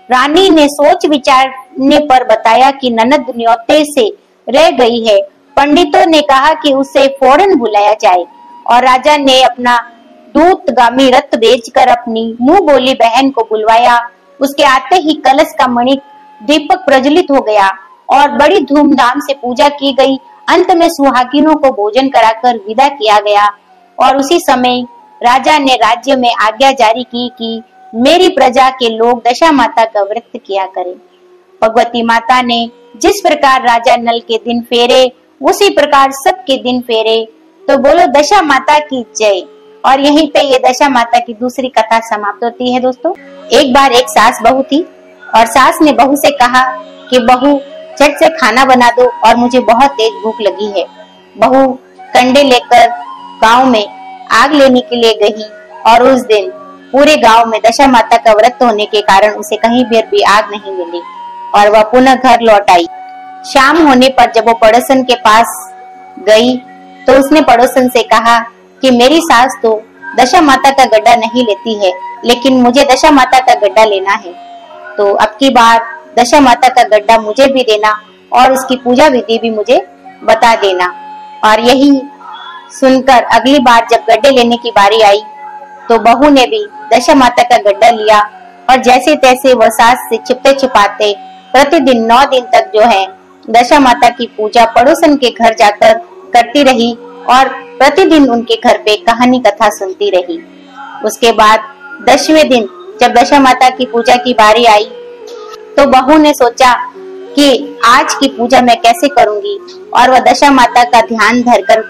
रानी ने सोच विचारने पर बताया कि ननद न्योते से रह गई है। पंडितों ने कहा कि उसे फौरन बुलाया जाए और राजा ने अपना दूतगामी रथ भेजकर अपनी मुंह बोली बहन को बुलवाया। उसके आते ही कलश का मणि दीपक प्रज्वलित हो गया और बड़ी धूमधाम से पूजा की गई। अंत में सुहागिनों को भोजन कराकर विदा किया गया और उसी समय राजा ने राज्य में आज्ञा जारी की कि मेरी प्रजा के लोग दशा माता का व्रत किया करें। भगवती माता ने जिस प्रकार राजा नल के दिन फेरे, उसी प्रकार सबके दिन फेरे। तो बोलो दशा माता की जय। और यहीं पे ये दशा माता की दूसरी कथा समाप्त होती है। दोस्तों, एक बार एक सास बहू थी और सास ने बहू से कहा कि बहू झट से खाना बना दो और मुझे बहुत तेज भूख लगी है। बहू कंडे लेकर गांव में आग लेने के लिए गई और उस दिन पूरे गांव में दशा माता का व्रत होने के कारण उसे कहीं भी आग नहीं मिली और वह पुनः घर लौट आई। शाम होने पर जब वो पड़ोसन के पास गई तो उसने पड़ोसन से कहा कि मेरी सास तो दशा माता का गड्ढा नहीं लेती है, लेकिन मुझे दशा माता का गड्ढा लेना है, तो अब की बार दशा माता का गड्ढा मुझे भी देना और उसकी पूजा विधि भी मुझे बता देना। और यही सुनकर अगली बार जब गड्ढे लेने की बारी आई तो बहू ने भी दशा माता का गड्ढा लिया और जैसे तैसे वह सास से छिपते छिपाते प्रतिदिन 9 दिन तक जो है दशा माता की पूजा पड़ोसन के घर जाकर करती रही और प्रतिदिन उनके घर पे कहानी कथा सुनती रही। उसके बाद 10वें दिन जब दशा माता की पूजा की बारी आई तो बहू ने सोचा कि आज की पूजा मैं कैसे करूंगी और वह दशा माता का ध्यान धरकर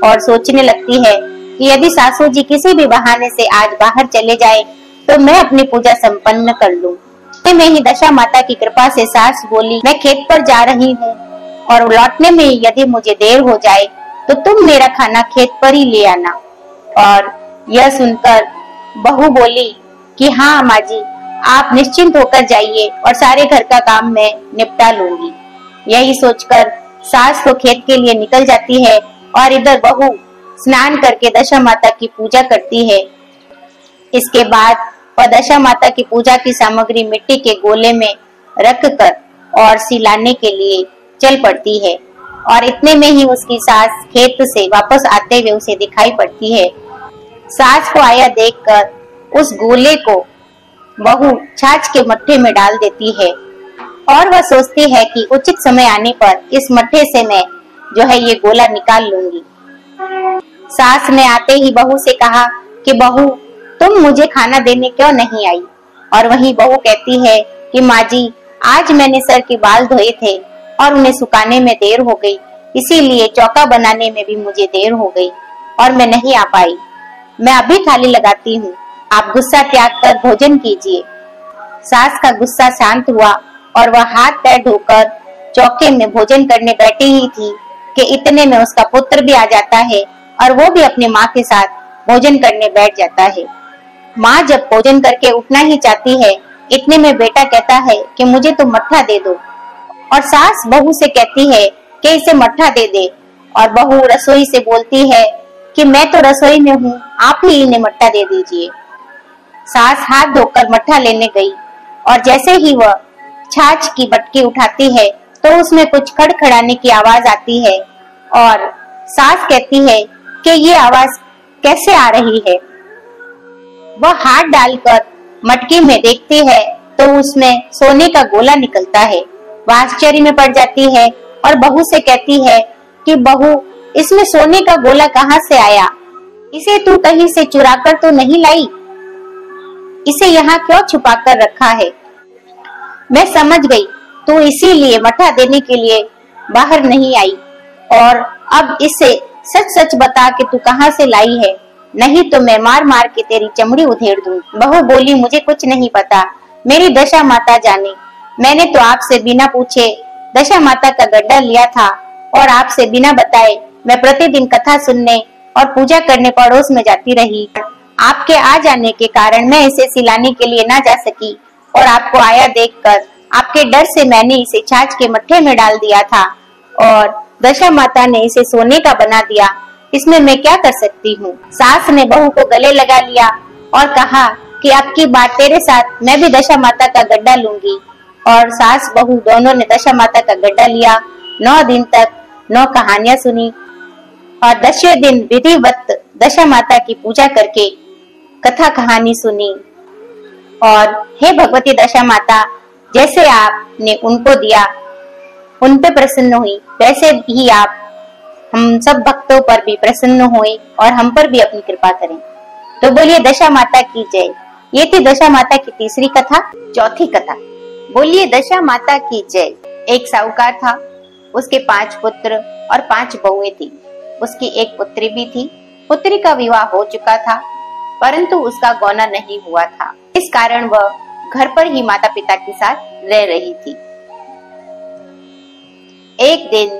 और सोचने लगती है कि यदि सासू जी किसी भी बहाने से आज बाहर चले जाए तो मैं अपनी पूजा संपन्न कर लूं। में ही दशा माता की कृपा से सास बोली, मैं खेत पर जा रही हूँ और लौटने में यदि मुझे देर हो जाए तो तुम मेरा खाना खेत पर ही ले आना। और यह सुनकर बहू बोली कि हाँ माँ जी, आप निश्चिंत होकर जाइए और सारे घर का काम मैं निपटा लूंगी। यही सोचकर सास तो खेत के लिए निकल जाती है और इधर बहू स्नान करके दशा माता की पूजा करती है। इसके बाद वह दशा माता की पूजा की सामग्री मिट्टी के गोले में रख कर और सिलाने के लिए चल पड़ती है और इतने में ही उसकी सास खेत से वापस आते हुए उसे दिखाई पड़ती है। सास को आया देखकर उस गोले को बहू छाछ के मट्ठे में डाल देती है और वह सोचती है कि उचित समय आने पर इस मट्ठे से मैं जो है ये गोला निकाल लूंगी। सास ने आते ही बहू से कहा कि बहू तुम मुझे खाना देने क्यों नहीं आई? और वहीं बहू कहती है कि माँ जी, आज मैंने सर के बाल धोए थे और उन्हें सुखाने में देर हो गई, इसीलिए चौका बनाने में भी मुझे देर हो गई और मैं नहीं आ पाई। मैं अभी थाली लगाती हूँ, आप गुस्सा त्याग कर भोजन कीजिए। सास का गुस्सा शांत हुआ और वह हाथ पैर धोकर चौके में भोजन करने बैठी ही थी कि इतने में उसका पुत्र भी आ जाता है और वो भी अपनी माँ के साथ भोजन करने बैठ जाता है। माँ जब भोजन करके उठना ही चाहती है, इतने में बेटा कहता है कि मुझे तो मट्ठा दे दो और सास बहू से कहती है कि इसे मट्ठा दे दे और बहू रसोई से बोलती है कि मैं तो रसोई में हूँ, आप ही इन्हें मट्ठा दे दीजिए। सास हाथ धोकर मट्ठा लेने गई और जैसे ही वह छाछ की बटकी उठाती है तो उसमें कुछ खड़खड़ाने की आवाज आती है और सास कहती है कि ये आवाज कैसे आ रही है। वह हाथ डालकर मटकी में देखती है तो उसमें सोने का गोला निकलता है। वह आश्चर्य में पड़ जाती है और बहू से कहती है कि बहू, इसमें सोने का गोला कहाँ से आया? इसे तू कहीं से चुरा कर तो नहीं लाई? इसे यहाँ क्यों छुपा कर रखा है? मैं समझ गई, तू इसीलिए मट्ठा देने के लिए बाहर नहीं आई। और अब इसे सच सच बता कि तू कहाँ से लाई है, नहीं तो मैं मार मार के तेरी चमड़ी उधेड़ दूँ। बहू बोली, मुझे कुछ नहीं पता, मेरी दशा माता जाने। मैंने तो आपसे बिना पूछे दशा माता का गड्ढा लिया था और आपसे बिना बताए मैं प्रतिदिन कथा सुनने और पूजा करने पड़ोस में जाती रही। आपके आ जाने के कारण मैं इसे सिलाने के लिए ना जा सकी और आपको आया देखकर आपके डर से मैंने इसे छाछ के मट्ठे में डाल दिया था और दशा माता ने इसे सोने का बना दिया। इसमें मैं क्या कर सकती हूँ। सास ने बहू को गले लगा लिया और कहा कि आपकी बात तेरे साथ मैं भी दशा माता का गड्ढा लूंगी। और सास बहू दोनों ने दशा माता का गड्ढा लिया। 9 दिन तक 9 कहानियां सुनी और 10वें दिन विधिवत दशा माता की पूजा करके कथा कहानी सुनी। और हे भगवती दशा माता, जैसे आपने उनको दिया उन पे प्रसन्न हुई, वैसे ही आप हम सब भक्तों पर भी प्रसन्न हुए और हम पर भी अपनी कृपा करें। तो बोलिए दशा माता की जय। ये थी दशा माता की तीसरी कथा। चौथी कथा, बोलिए दशा माता की जय। एक साहूकार था, उसके 5 पुत्र और 5 बहुएं थी। उसकी एक पुत्री भी थी। पुत्री का विवाह हो चुका था, परंतु उसका गौना नहीं हुआ था। इस कारण वह घर पर ही माता पिता के साथ रह रही थी। एक दिन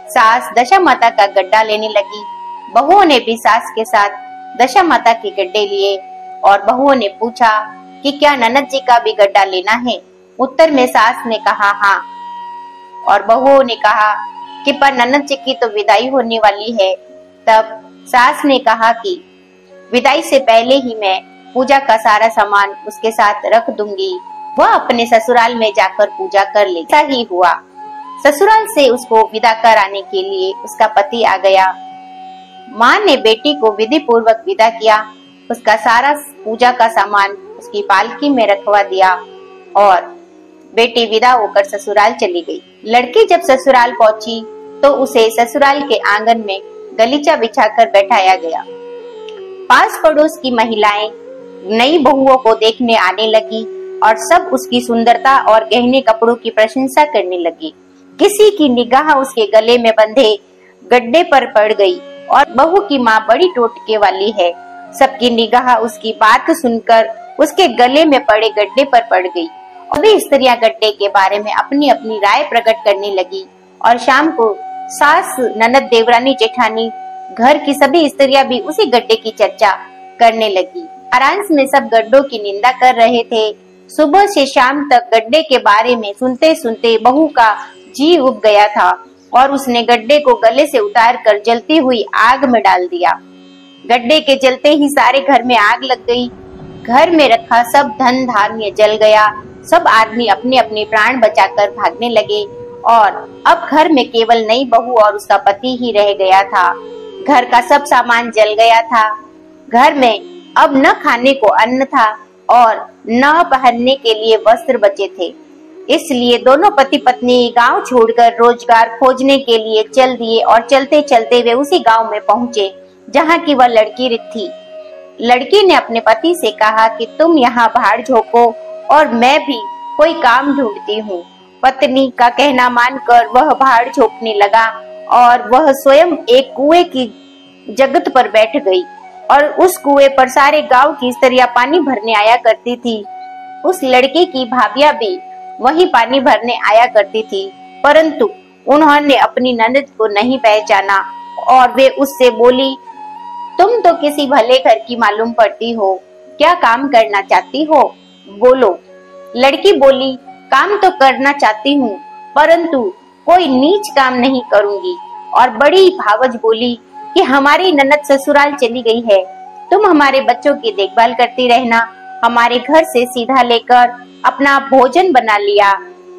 सास दशा माता का गड्ढा लेने लगी। बहुओं ने भी सास के साथ दशा माता के गड्ढे लिए और बहुओं ने पूछा कि क्या ननद जी का भी गड्ढा लेना है। उत्तर में सास ने कहा हाँ, और बहुओं ने कहा कि पर ननद जी की तो विदाई होने वाली है। तब सास ने कहा कि विदाई से पहले ही मैं पूजा का सारा सामान उसके साथ रख दूंगी, वह अपने ससुराल में जाकर पूजा कर ले। ऐसा ही हुआ। ससुराल से उसको विदा कराने के लिए उसका पति आ गया। माँ ने बेटी को विधि पूर्वक विदा किया। उसका सारा पूजा का सामान उसकी पालकी में रखवा दिया और बेटी विदा होकर ससुराल चली गई। लड़की जब ससुराल पहुंची तो उसे ससुराल के आंगन में गलीचा बिछाकर बैठाया गया। पास पड़ोस की महिलाएं नई बहुओं को देखने आने लगी और सब उसकी सुंदरता और गहने कपड़ों की प्रशंसा करने लगी। किसी की निगाह उसके गले में बंधे गड्ढे पर पड़ गई और बहू की माँ बड़ी टोटके वाली है। सबकी निगाह उसकी बात सुनकर उसके गले में पड़े गड्ढे पर पड़ गई। सभी स्त्रियां गड्ढे के बारे में अपनी अपनी राय प्रकट करने लगी और शाम को सास, ननद, देवरानी, जेठानी, घर की सभी स्त्रियां भी उसी गड्ढे की चर्चा करने लगी। सारांश में सब गड्ढों की निंदा कर रहे थे। सुबह से शाम तक गड्ढे के बारे में सुनते सुनते बहू का जी उब गया था और उसने गड्ढे को गले से उतार कर जलती हुई आग में डाल दिया। गड्ढे के जलते ही सारे घर में आग लग गई। घर में रखा सब धन धान्य जल गया। सब आदमी अपने अपने प्राण बचाकर भागने लगे और अब घर में केवल नई बहू और उसका पति ही रह गया था। घर का सब सामान जल गया था। घर में अब न खाने को अन्न था और न पहनने के लिए वस्त्र बचे थे। इसलिए दोनों पति पत्नी गांव छोड़कर रोजगार खोजने के लिए चल दिए और चलते चलते वे उसी गांव में पहुंचे जहां की वह लड़की थी। लड़की ने अपने पति से कहा कि तुम यहाँ भाड़ झोंको और मैं भी कोई काम ढूंढती हूँ। पत्नी का कहना मानकर वह भाड़ झोंकने लगा और वह स्वयं एक कुएं की जगत पर बैठ गई और उस कुएं पर सारे गांव की स्त्रियां पानी भरने आया करती थी। उस लड़के की भाभियां भी वही पानी भरने आया करती थी, परंतु उन्होंने अपनी ननद को नहीं पहचाना और वे उससे बोली, तुम तो किसी भले घर की मालूम पड़ती हो, क्या काम करना चाहती हो, बोलो। लड़की बोली, काम तो करना चाहती हूँ, परंतु कोई नीच काम नहीं करूंगी। और बड़ी भावज बोली कि हमारी ननद ससुराल चली गई है, तुम हमारे बच्चों की देखभाल करती रहना, हमारे घर से सीधा लेकर अपना भोजन बना लिया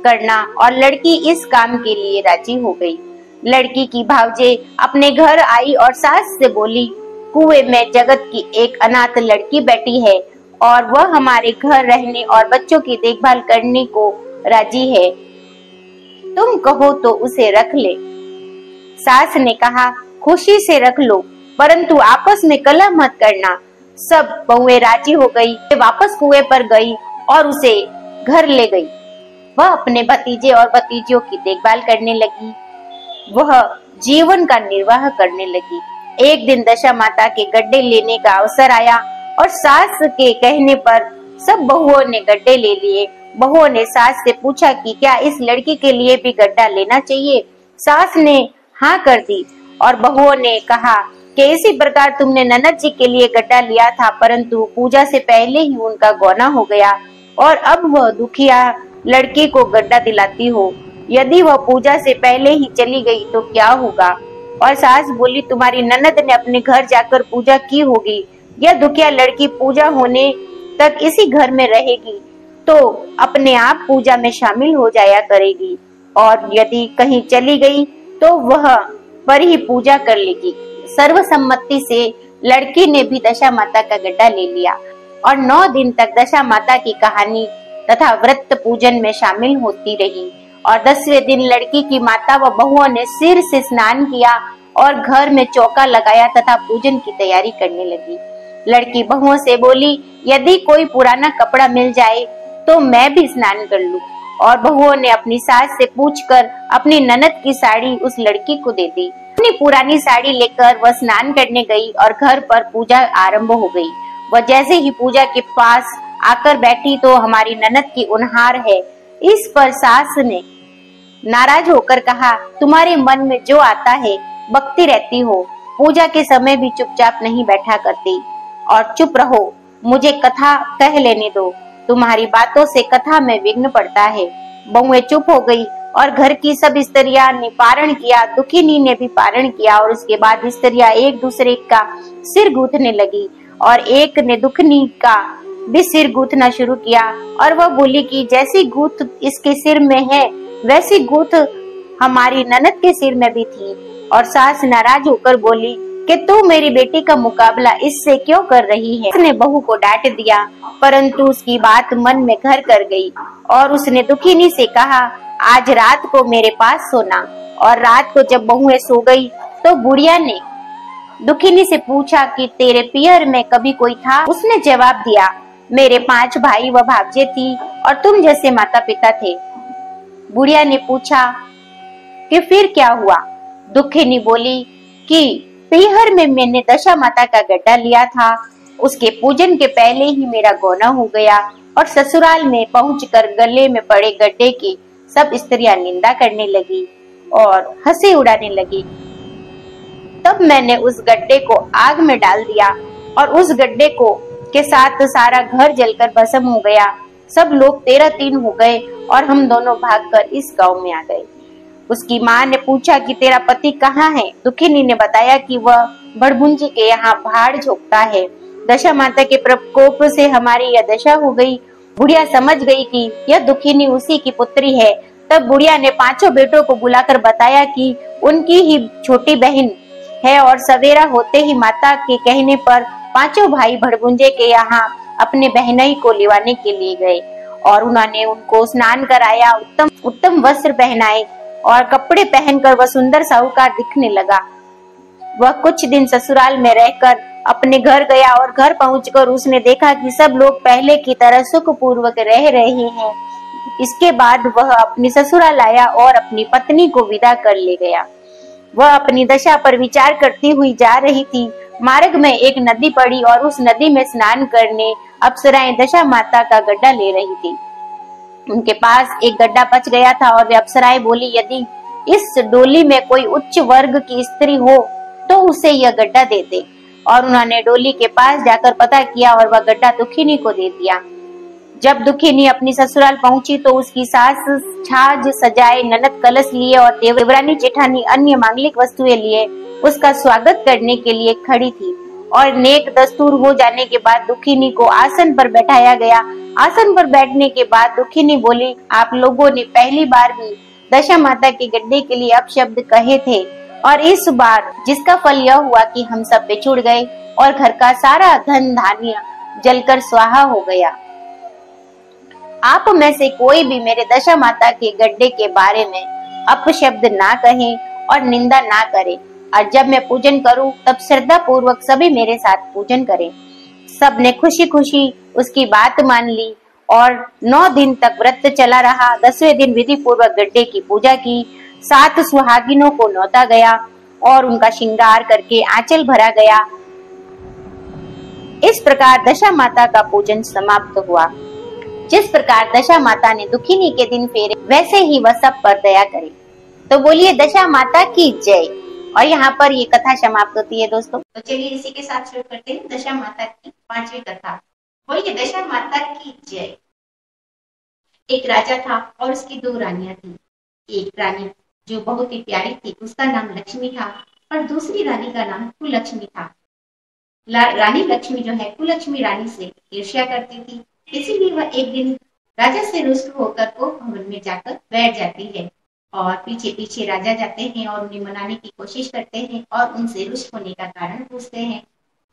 करना। और लड़की इस काम के लिए राजी हो गई। लड़की की भावजे अपने घर आई और सास से बोली, कुएं में जगत की एक अनाथ लड़की बैठी है और वह हमारे घर रहने और बच्चों की देखभाल करने को राजी है, तुम कहो तो उसे रख ले। सास ने कहा, खुशी से रख लो, परंतु आपस में कलह मत करना। सब बहुएं राजी हो गई। वापस कुएं पर गई और उसे घर ले गई। वह अपने भतीजे और भतीजियों की देखभाल करने लगी। वह जीवन का निर्वाह करने लगी। एक दिन दशा माता के गड्ढे लेने का अवसर आया और सास के कहने पर सब बहुओं ने गड्ढे ले लिए। बहुओं ने सास से पूछा कि क्या इस लड़की के लिए भी गड्ढा लेना चाहिए। सास ने हाँ कर दी और बहुओं ने कहा कि इसी प्रकार तुमने ननद जी के लिए गड्ढा लिया था, परंतु पूजा से पहले ही उनका गौना हो गया और अब वह दुखिया लड़की को गड्ढा दिलाती हो। यदि वह पूजा से पहले ही चली गई तो क्या होगा। और सास बोली, तुम्हारी ननद ने अपने घर जाकर पूजा की होगी। यह दुखिया लड़की पूजा होने तक इसी घर में रहेगी तो अपने आप पूजा में शामिल हो जाया करेगी, और यदि कहीं चली गई तो वह पर ही पूजा कर लेगी। सर्वसम्मति से लड़की ने भी दशा माता का गड्ढा ले लिया और 9 दिन तक दशा माता की कहानी तथा व्रत पूजन में शामिल होती रही। और 10वें दिन लड़की की माता व बहुओं ने सिर से स्नान किया और घर में चौका लगाया तथा पूजन की तैयारी करने लगी। लड़की बहुओं से बोली, यदि कोई पुराना कपड़ा मिल जाए तो मैं भी स्नान कर लूं। और बहुओं ने अपनी सास से पूछकर अपनी ननद की साड़ी उस लड़की को दे दी। अपनी पुरानी साड़ी लेकर वह स्नान करने गई और घर पर पूजा आरंभ हो गई। वह जैसे ही पूजा के पास आकर बैठी तो हमारी ननद की उन्हार है। इस पर सास ने नाराज होकर कहा, तुम्हारे मन में जो आता है बकती रहती हो, पूजा के समय भी चुपचाप नहीं बैठा करती। और चुप रहो, मुझे कथा कह लेने दो, तुम्हारी बातों से कथा में विघ्न पड़ता है। बहुएं चुप हो गई और घर की सब स्त्रियां ने पारण किया। दुखिनी ने भी पारण किया और उसके बाद स्त्रियां एक दूसरे का सिर गूंथने लगी और एक ने दुखनी का भी सिर गूंथना शुरू किया। और वह बोली कि जैसी गूंथ इसके सिर में है वैसी गूंथ हमारी ननद के सिर में भी थी। और सास नाराज होकर बोली कि तू मेरी बेटी का मुकाबला इससे क्यों कर रही है। उसने बहू को डांट दिया, परंतु उसकी बात मन में घर कर गई और उसने दुखिनी से कहा, आज रात को मेरे पास सोना। और रात को जब बहुएं सो गई तो बुढ़िया ने दुखिनी से पूछा कि तेरे पियर में कभी कोई था। उसने जवाब दिया, मेरे 5 भाई व भांजे थी और तुम जैसे माता पिता थे। बुढ़िया ने पूछा कि फिर क्या हुआ। दुखिनी बोली कि पीहर में मैंने दशा माता का गड्ढा लिया था, उसके पूजन के पहले ही मेरा गौना हो गया और ससुराल में पहुंचकर गले में पड़े गड्ढे की सब स्त्रियां निंदा करने लगी और हंसी उड़ाने लगी। तब मैंने उस गड्ढे को आग में डाल दिया और उस गड्ढे को के साथ सारा घर जलकर भस्म हो गया। सब लोग 13-3 हो गए और हम दोनों भागकर इस गांव में आ गए। उसकी माँ ने पूछा कि तेरा पति कहाँ है। दुखिनी ने बताया कि वह भड़भुंजी के यहाँ भाड़ झोंकता है। दशा माता के प्रकोप से हमारी यह दशा हो गई। बुढ़िया समझ गई कि यह दुखिनी उसी की पुत्री है। तब बुढ़िया ने 5 बेटों को बुलाकर बताया कि उनकी ही छोटी बहन है और सवेरा होते ही माता के कहने पर 5 भाई भड़भुंजे के यहाँ अपने बहनई को लिवाने के लिए गए और उन्होंने उनको स्नान कराया, उत्तम वस्त्र पहनाए और कपड़े पहनकर वह सुंदर साहूकार दिखने लगा। वह कुछ दिन ससुराल में रहकर अपने घर गया और घर पहुंचकर उसने देखा कि सब लोग पहले की तरह सुखपूर्वक रह रहे हैं। इसके बाद वह अपनी ससुराल आया और अपनी पत्नी को विदा कर ले गया। वह अपनी दशा पर विचार करती हुई जा रही थी। मार्ग में एक नदी पड़ी और उस नदी में स्नान करने अप्सराएं दशा माता का गड्ढा ले रही थी। उनके पास एक गड्ढा बच गया था और वे अप्सराएं बोली, यदि इस डोली में कोई उच्च वर्ग की स्त्री हो तो उसे यह गड्ढा दे दे। और उन्होंने डोली के पास जाकर पता किया और वह गड्ढा दुखिनी को दे दिया। जब दुखिनी अपनी ससुराल पहुंची तो उसकी सास छाछ सजाए, ननद कलश लिए और देवरानी जेठानी अन्य मांगलिक वस्तुएं लिए उसका स्वागत करने के लिए खड़ी थी। और नेक दस्तूर हो जाने के बाद दुखिनी को आसन पर बैठाया गया। आसन पर बैठने के बाद दुखिनी बोली, आप लोगों ने पहली बार भी दशा माता के गड्ढे के लिए अपशब्द कहे थे और इस बार जिसका फल यह हुआ कि हम सब बिछुड़ गए और घर का सारा धन धान्य जलकर स्वाहा हो गया। आप में से कोई भी मेरे दशा माता के गड्ढे के बारे में अपशब्द ना कहे और निंदा ना करे और जब मैं पूजन करूं तब श्रद्धा पूर्वक सभी मेरे साथ पूजन करें। सब ने खुशी खुशी उसकी बात मान ली और 9 दिन तक व्रत चला रहा। 10वें दिन विधि पूर्वक गड्ढे की पूजा की। सात सुहागिनों को नौता गया और उनका श्रृंगार करके आंचल भरा गया। इस प्रकार दशा माता का पूजन समाप्त हुआ। जिस प्रकार दशा माता ने दुखिनी के दिन फेरे, वैसे ही वह सब पर दया करे। तो बोलिए दशा माता की जय। और यहाँ पर ये कथा समाप्त होती है दोस्तों। तो चलिए इसी के साथ शुरू करते हैं दशा माता की 5वीं कथा। बोलिए दशा माता की जय। एक राजा था और उसकी 2 रानियां थी। एक रानी जो बहुत ही प्यारी थी, उसका नाम लक्ष्मी था, और दूसरी रानी का नाम कुलक्ष्मी था। रानी लक्ष्मी जो है कुलक्ष्मी रानी से ईर्ष्या करती थी, इसीलिए वह एक दिन राजा से रुष्ट होकर वो भवन में जाकर बैठ जाती है और पीछे पीछे राजा जाते हैं और उन्हें मनाने की कोशिश करते हैं और उनसे रुष्ट होने का कारण पूछते हैं।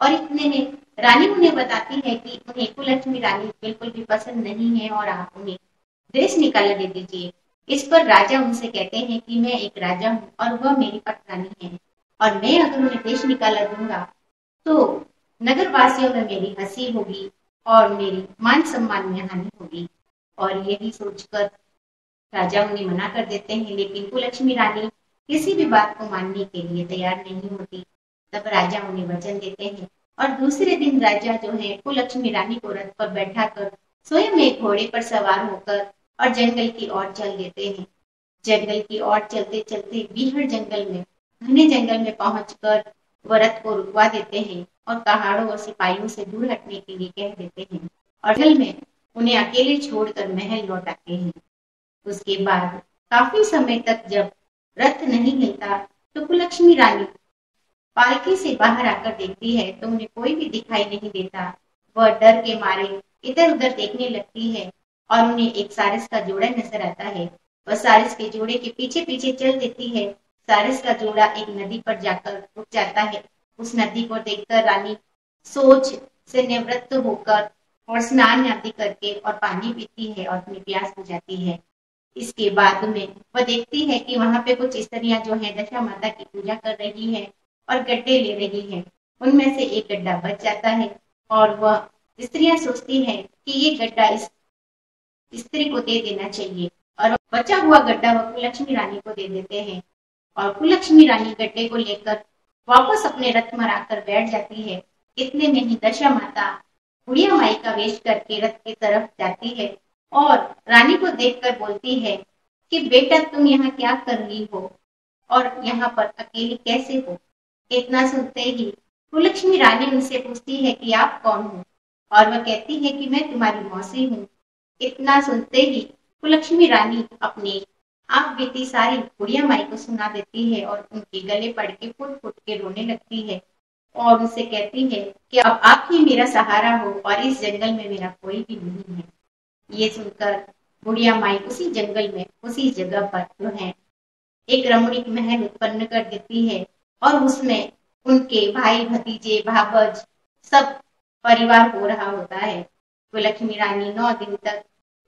और इतने में रानी उन्हें बताती है कि उन्हें कुलक्ष्मी रानी बिल्कुल भी पसंद नहीं है और आप उन्हें देश निकाला दे दीजिए। इस पर राजा उनसे कहते हैं कि मैं एक राजा हूँ और वह मेरी पटरानी है, और मैं अगर उन्हें देश निकाला दूंगा तो नगर वासियों में मेरी हंसी होगी और मेरी मान सम्मान में हानि होगी। और यही सोचकर राजा उन्हें मना कर देते हैं, लेकिन कुलक्ष्मी रानी किसी भी बात को मानने के लिए तैयार नहीं होती। तब राजा उन्हें वचन देते हैं और दूसरे दिन राजा जो है कुलक्ष्मी रानी को रथ पर बैठाकर स्वयं एक घोड़े पर सवार होकर और जंगल की ओर चल देते हैं। जंगल की ओर चलते चलते बीहड़ जंगल में, घने जंगल में पहुंचकर वह रथ को रुकवा देते हैं और पहाड़ों और सिपाहियों से दूर हटने के लिए कह देते हैं और जंगल में उन्हें अकेले छोड़कर महल लौट आते हैं। उसके बाद काफी समय तक जब रथ नहीं हिलता तो कुलक्ष्मी रानी पालकी से बाहर आकर देखती है तो उन्हें कोई भी दिखाई नहीं देता। वह डर के मारे इधर उधर देखने लगती है और उन्हें एक सारस का जोड़ा नजर आता है। वह सारस के जोड़े के पीछे पीछे चल देती है। सारस का जोड़ा एक नदी पर जाकर रुक जाता है। उस नदी को देखकर रानी सोच से निवृत्त होकर और स्नान आदि करके और पानी पीती है और अपनी प्यास बुझाती है। इसके बाद में वह देखती है कि वहां पे कुछ स्त्रियां जो है दशा माता की पूजा कर रही है और गड्ढे ले रही है। उनमें से एक गड्ढा बच जाता है और वह स्त्रियां सोचती है कि ये गड्ढा इस स्त्री को दे देना चाहिए, और बचा हुआ गड्ढा वह कुलक्ष्मी रानी को दे देते हैं। और कुलक्ष्मी रानी गड्ढे को लेकर वापस अपने रथ में आकर बैठ जाती है। इतने में ही दशा माता बुढ़िया माई का वेश करके रथ की तरफ जाती है और रानी को देखकर बोलती है कि बेटा तुम यहाँ क्या कर रही हो और यहाँ पर अकेली कैसे हो। इतना सुनते ही कुलक्ष्मी रानी उनसे पूछती है कि आप कौन हो, और वह कहती है कि मैं तुम्हारी मौसी हूँ। इतना सुनते ही कुलक्ष्मी रानी अपनी आप बीती सारी बुढ़िया माई को सुना देती है और उनके गले पड़ के फुट फुट के रोने लगती है और उनसे कहती है कि अब आप ही मेरा सहारा हो और इस जंगल में मेरा कोई भी नहीं है। ये सुनकर बुढ़िया माई उसी जंगल में उसी जगह पर जो है एक रमणीक महल उत्पन्न कर देती है और उसमें उनके भाई भतीजे भावज सब परिवार हो रहा होता है। तो लक्ष्मी रानी 9 दिन तक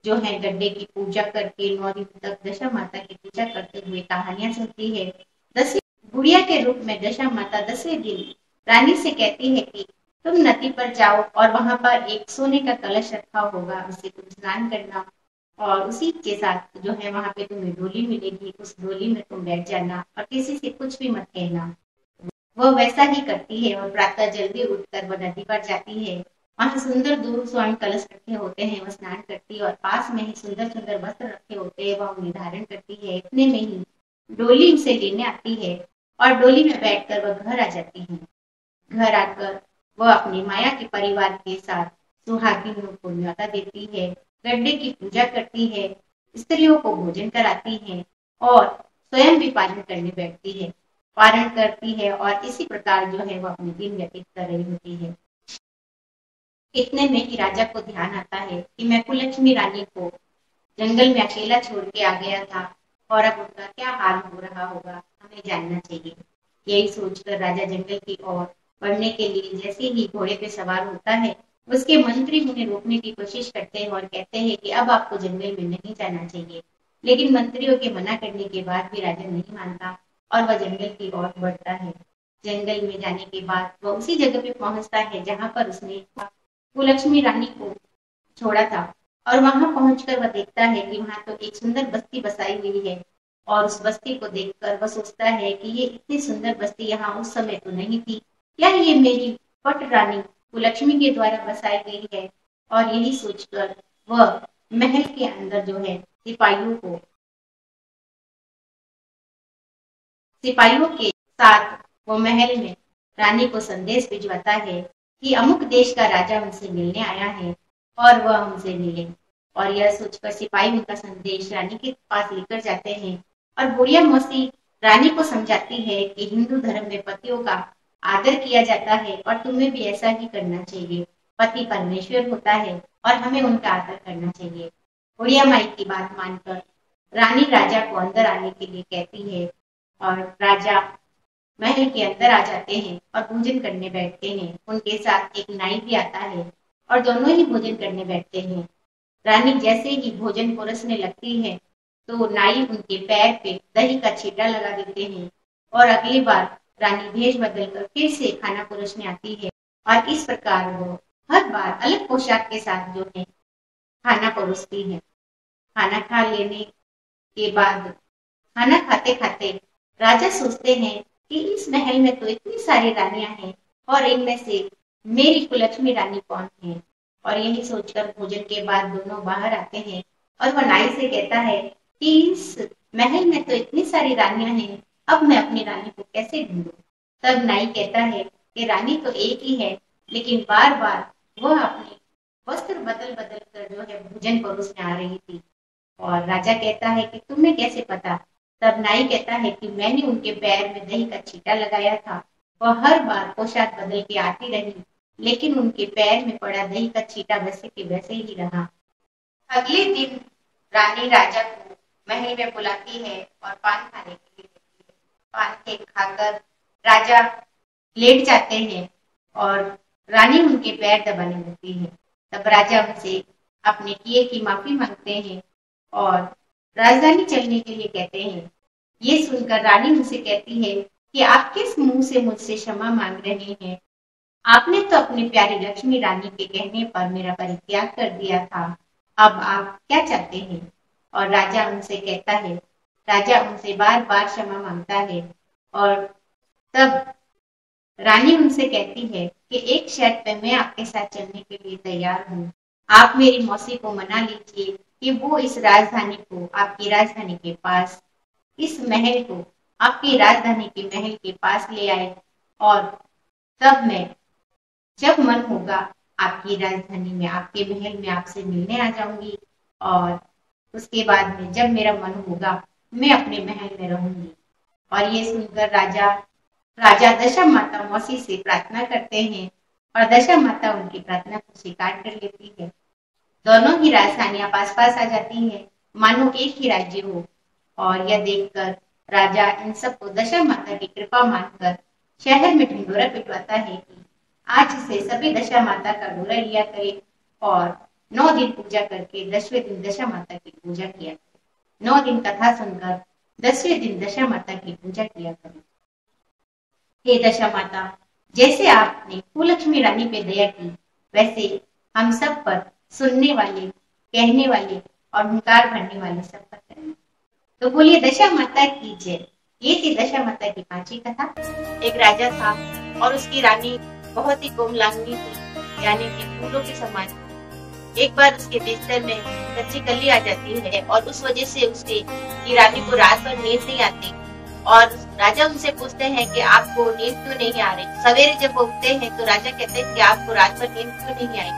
जो है गड्ढे की पूजा करके 9 दिन तक दशा माता की पूजा करते हुए कहानियां सुनती है। 10 बुढ़िया के रूप में दशा माता 10वें दिन रानी से कहती है कि तुम नदी पर जाओ और वहां पर एक सोने का कलश रखा होगा, उसे तुम स्नान करना और उसी के साथ जो है वहां पे तुम्हें डोली मिलेगी, उस डोली में तुम बैठ जाना और किसी से कुछ भी मत कहना। वह वैसा ही करती है और प्रातः जल्दी उठकर वह नदी पर जाती है। वहां सुंदर दूर स्वर्ण कलश रखे होते हैं, वह स्नान करती है और पास में ही सुंदर सुंदर वस्त्र रखे होते हैं, वह उन्हें धारण करती है। इतने में ही डोली उसे लेने आती है और डोली में बैठकर वह घर आ जाती है। घर आकर वह अपनी माया के परिवार के साथ सुहागिनों को न्योता देती है, गड्ढे की पूजा करती है, स्त्रियों को भोजन कराती है और स्वयं भी पालन करने बैठती है, पारण करती है और इसी प्रकार जो है वह अपने दिन व्यतीत कर रही होती है। इतने में ही राजा को ध्यान आता है कि मैं कुलक्ष्मी रानी को जंगल में अकेला छोड़ के आ गया था और अब उनका क्या हाल हो रहा होगा, हमें जानना चाहिए। यही सोचकर राजा जंगल की ओर बढ़ने के लिए जैसे ही घोड़े पे सवार होता है, उसके मंत्री उन्हें रोकने की कोशिश करते हैं और कहते हैं कि अब आपको जंगल में नहीं जाना चाहिए। लेकिन मंत्रियों के मना करने के बाद भी राजा नहीं मानता और वह जंगल की ओर बढ़ता है। जंगल में जाने के बाद वह उसी जगह पे पहुंचता है जहां पर उसने कुलक्ष्मी रानी को छोड़ा था और वहां पहुंचकर वह देखता है कि वहां तो एक सुंदर बस्ती बसाई हुई है और उस बस्ती को देखकर वह सोचता है कि ये इतनी सुंदर बस्ती यहाँ उस समय तो नहीं थी। क्या ये मेरी पट रानी कुलक्ष्मी के द्वारा बसाई गई है? और यही सोचकर वह महल के अंदर जो है सिपाहियों के साथ वो महल में रानी को संदेश भिजवाता है कि अमुक देश का राजा उनसे मिलने आया है और वह हमसे मिले। और यह सोचकर सिपाही उनका संदेश रानी के पास लेकर जाते हैं और बुढ़िया मौसी रानी को समझाती है कि हिंदू धर्म में पतियों का आदर किया जाता है और तुम्हें भी ऐसा ही करना चाहिए। पति परमेश्वर होता है और हमें उनका आदर करना चाहिए। बुढ़िया माई की बात मानकर रानी राजा को अंदर आने के लिए कहती है और राजा महल के अंदर आ जाते हैं और भोजन करने बैठते हैं। उनके साथ एक नाई भी आता है और दोनों ही भोजन करने बैठते हैं। रानी जैसे ही भोजन परोसने लगती है तो नाई उनके पैर पे दही का छींटा लगा देते हैं और अगली बार रानी भेष बदलकर फिर से खाना परोसने आती है और इस प्रकार वो हर बार अलग पोशाक के साथ जो है खाना परोसती है। खाना खा लेने के बाद खाना खाते खाते राजा सोचते हैं कि इस महल में तो इतनी सारी रानियां हैं और इनमें से मेरी कुलक्ष्मी रानी कौन है। और यही सोचकर भोजन के बाद दोनों बाहर आते हैं और वह नाई से कहता है कि इस महल में तो इतनी सारी रानियां हैं, अब मैं अपनी रानी को कैसे ढूंढूं। तब नाई कहता है कि रानी तो एक ही है, लेकिन बार बार वह अपने वस्त्र बदल बदल कर जो है भोजन परोसने आ रही थी। और राजा कहता है कि तुम्हें कैसे पता। तब नाई कहता है कि मैंने उनके पैर में दही का छींटा लगाया था। वह हर बार पोशाक बदल के आती रही, लेकिन उनके पैर में पड़ा दही का छींटा वैसे के वैसे ही रहा। अगले दिन रानी राजा को महल में बुलाती है और पान खाने के लिए देती है। पान के खाकर राजा लेट जाते हैं और रानी उनके पैर दबाने लगती है। तब राजा उनसे अपने किए की माफी मांगते हैं और राजधानी चलने के लिए कहते हैं। ये सुनकर रानी उनसे कहती है कि आप किस मुंह से मुझसे क्षमा मांग रहे हैं? आपने तो अपनी प्यारी लक्ष्मी रानी के कहने पर मेरा परित्याग कर दिया था, अब आप क्या चाहते हैं? और राजा उनसे कहता है, राजा उनसे बार बार क्षमा मांगता है और तब रानी उनसे कहती है कि एक शर्त पे मैं आपके साथ चलने के लिए तैयार हूँ। आप मेरी मौसी को मना लीजिए कि वो इस राजधानी को आपकी राजधानी के पास, इस महल को आपकी राजधानी के महल के पास ले आए और तब मैं जब मन होगा आपकी राजधानी में आपके महल में आपसे मिलने आ जाऊंगी और उसके बाद में जब मेरा मन होगा मैं अपने महल में रहूंगी। और ये सुनकर राजा दशा माता मौसी से प्रार्थना करते हैं और दशा माता उनकी प्रार्थना को स्वीकार कर लेती है। दोनों ही राजधानियां पास पास आ जाती हैं, मानो एक ही राज्य हो। और यह देखकर राजा इन सबको दशा माता की कृपा मानकर शहर में ढिंडोरा पिटवाता है कि आज से सभी दशा माता का डोरा लिया करे और 9 दिन पूजा करके 10वें दिन दशा माता की पूजा किया करे। 9 दिन कथा सुनकर 10वें दिन दशा माता की पूजा किया करे। हे दशा माता, जैसे आपने कुलक्ष्मी रानी पे दया की, वैसे हम सब पर सुनने वाले, कहने वाले और हुंकार भरने वाले सब पर करना। तो बोलिए दशा माता की जय। ये थी दशा माता की 5वीं कथा। एक राजा था और उसकी रानी बहुत ही कोमलांगी थी, यानी कि फूलों के समान। एक बार उसके बिस्तर में कच्ची कली आ जाती है और उस वजह से उसकी रानी को रात भर नींद नहीं आती। और राजा उनसे पूछते हैं कि आपको नींद क्यों नहीं आ रही। सवेरे जब वो उठते हैं तो राजा कहते हैं कि आपको रात भर नींद क्यों नहीं आई।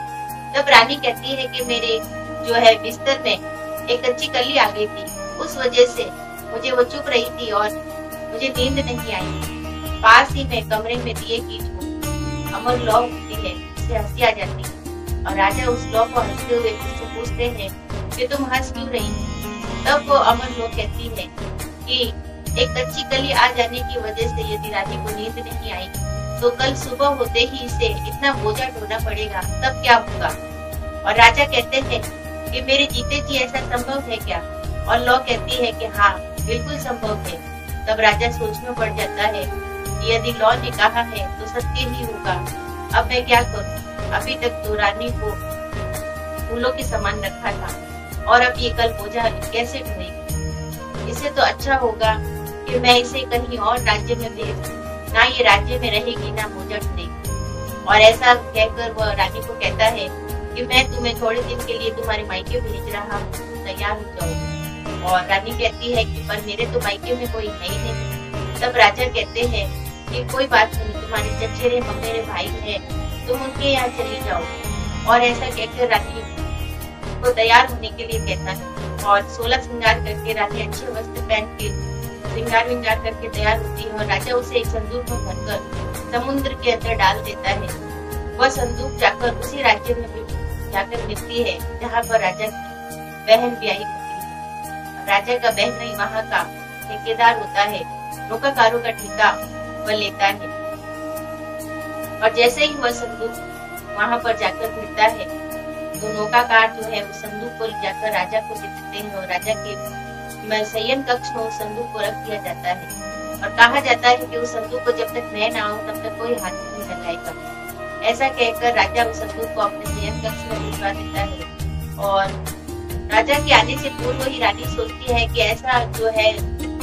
तब रानी कहती है कि मेरे जो है बिस्तर में एक कच्ची कली आ गई थी, उस वजह से मुझे वो चुप रही थी और मुझे नींद नहीं आई। पास ही में कमरे में दिए की अमर लौ होती है, उससे हंसी आ जाती है और राजा उस लौ को हंसते हुए उससे पूछते हैं कि तुम हंस क्यों रही। तब वो अमर लौ कहती है कि एक कच्ची कली आ जाने की वजह से यदि रानी को नींद नहीं आई तो कल सुबह होते ही इसे इतना बोझा ढोना पड़ेगा, तब क्या होगा। और राजा कहते हैं कि मेरे जीते जी ऐसा संभव है क्या। और लौ कहती है कि हाँ बिल्कुल संभव है। तब राजा सोचने पड़ जाता है कि यदि लौ ने कहा है तो सत्य ही होगा, अब मैं क्या करूं। अभी तक तो रानी को फूलों के समान रखा था और अब ये कल बोझा कैसे ढोएगी। इससे तो अच्छा होगा कि मैं इसे कहीं और राज्य में भेज दूं। ना ये राज्य में रहेगी ना मोजट देगी। और ऐसा कहकर वह रानी को कहता है कि मैं तुम्हें थोड़े दिन के लिए तुम्हारे मायके भेज रहा हूँ, तैयार हो जाओ। और रानी कहती है कि पर मेरे तो मायके में कोई है ही नहीं। तब राजा कहते हैं कि कोई बात नहीं, तुम्हारे चचेरे ममेरे भाई हैं, तुम उनके यहाँ चली जाओ। और ऐसा कहकर रानी को तैयार होने के लिए कहता है और 16 श्रृंगार करके रानी अच्छे वस्त्र पहन के श्रृंगार विंगार करके तैयार होती है। और राजा उसे एक संदूक में भरकर समुद्र के अंदर डाल देता है। वह संदूक जाकर उसी राज्य में जाकर मिलती है जहाँ पर राजा की बहन ब्याही होती है। राजा का बहन नहीं, वहाँ का ठेकेदार होता है, नौकाकारों का ठेका वह लेता है। और जैसे ही वह संदूक वहाँ पर जाकर मिलता है तो नौकाकार जो है उस संदूक को जाकर राजा को दे देते हैं। और राजा के शयन कक्ष में उस संदूक को रख दिया जाता है। और कहा जाता है कि उस संदूक को जब तक मैं ना आऊं तब तक कोई हाथ नहीं लगाएगा। ऐसा कहकर राजा उस संदूक को अपने शयन कक्ष में भिजवा देता है। और राजा के आने से पूर्व ही रानी सोचती है कि ऐसा जो है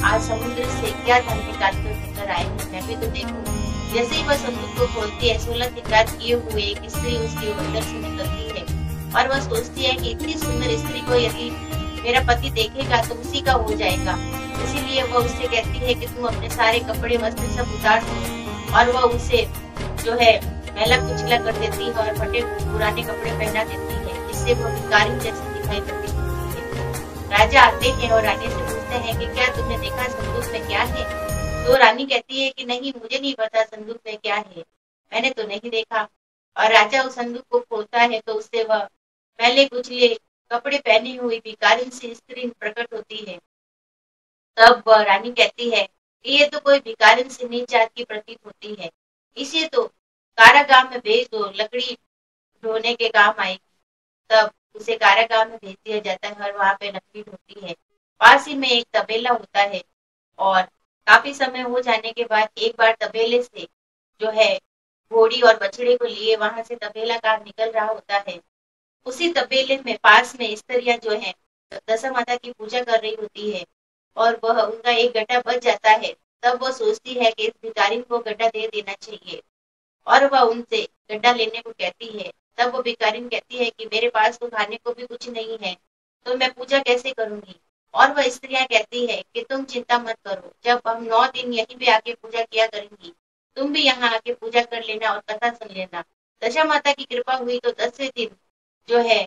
आज समुद्र से क्या धन निकाल कर लेकर आए हैं, मैं भी तो देखूं। जैसे ही वह संदूक को खोलती है 16 श्रृंगार किए हुए एक स्त्री उसके अंदर से निकलती है। और वह सोचती है कि इतनी सुंदर स्त्री को यदि मेरा पति देखेगा तो उसी का हो जाएगा। इसीलिए वह उससे कहती है कि तुम अपने सारे कपड़े वस्त्र सब उतार दो। और वह उसे जो है मैला कुचला कर देती है और फटे पुराने कपड़े पहना देती है, जिससे वह भिखारी जैसी दिखाई पड़ती है। राजा आते हैं और रानी से पूछते हैं कि क्या तुमने देखा संदूक में क्या है? तो रानी कहती है कि नहीं, मुझे नहीं पता संदूक में क्या है, मैंने तो नहीं देखा। और राजा उस संदूक को खोलता है तो उससे वह पहले कुचले कपड़े पहनी हुई भिखारिन सी स्त्री प्रकट होती है। तब वह रानी कहती है कि ये तो कोई भिखारिन से नीच जात की प्रतीत होती है, इसे तो कारागार में भेज दो, लकड़ी ढोने के काम आएगी। तब उसे कारागार में भेज दिया जाता है और वहां पे लकड़ी ढोती है। पास ही में एक तबेला होता है और काफी समय हो जाने के बाद एक बार तबेले से जो है घोड़ी और बछड़े को लिए वहां से तबेला कार निकल रहा होता है। उसी तबेले में पास में स्त्रियां जो है दशा माता की पूजा कर रही होती है और वह उनका एक गड्ढा बच जाता है। तब वो सोचती है कि इस भिखारी को गड्ढा दे देना चाहिए और वह उनसे गड्ढा लेने को कहती है। तब वो भिखारिन कहती है कि मेरे पास तो खाने को भी कुछ नहीं है, तो मैं पूजा कैसे करूंगी? और वह स्त्रियां कहती है कि तुम चिंता मत करो, जब हम 9 दिन यहीं पे आके पूजा किया करेंगी, तुम भी यहाँ आके पूजा कर लेना और कथा सुन लेना। दशा माता की कृपा हुई तो 10वें दिन जो है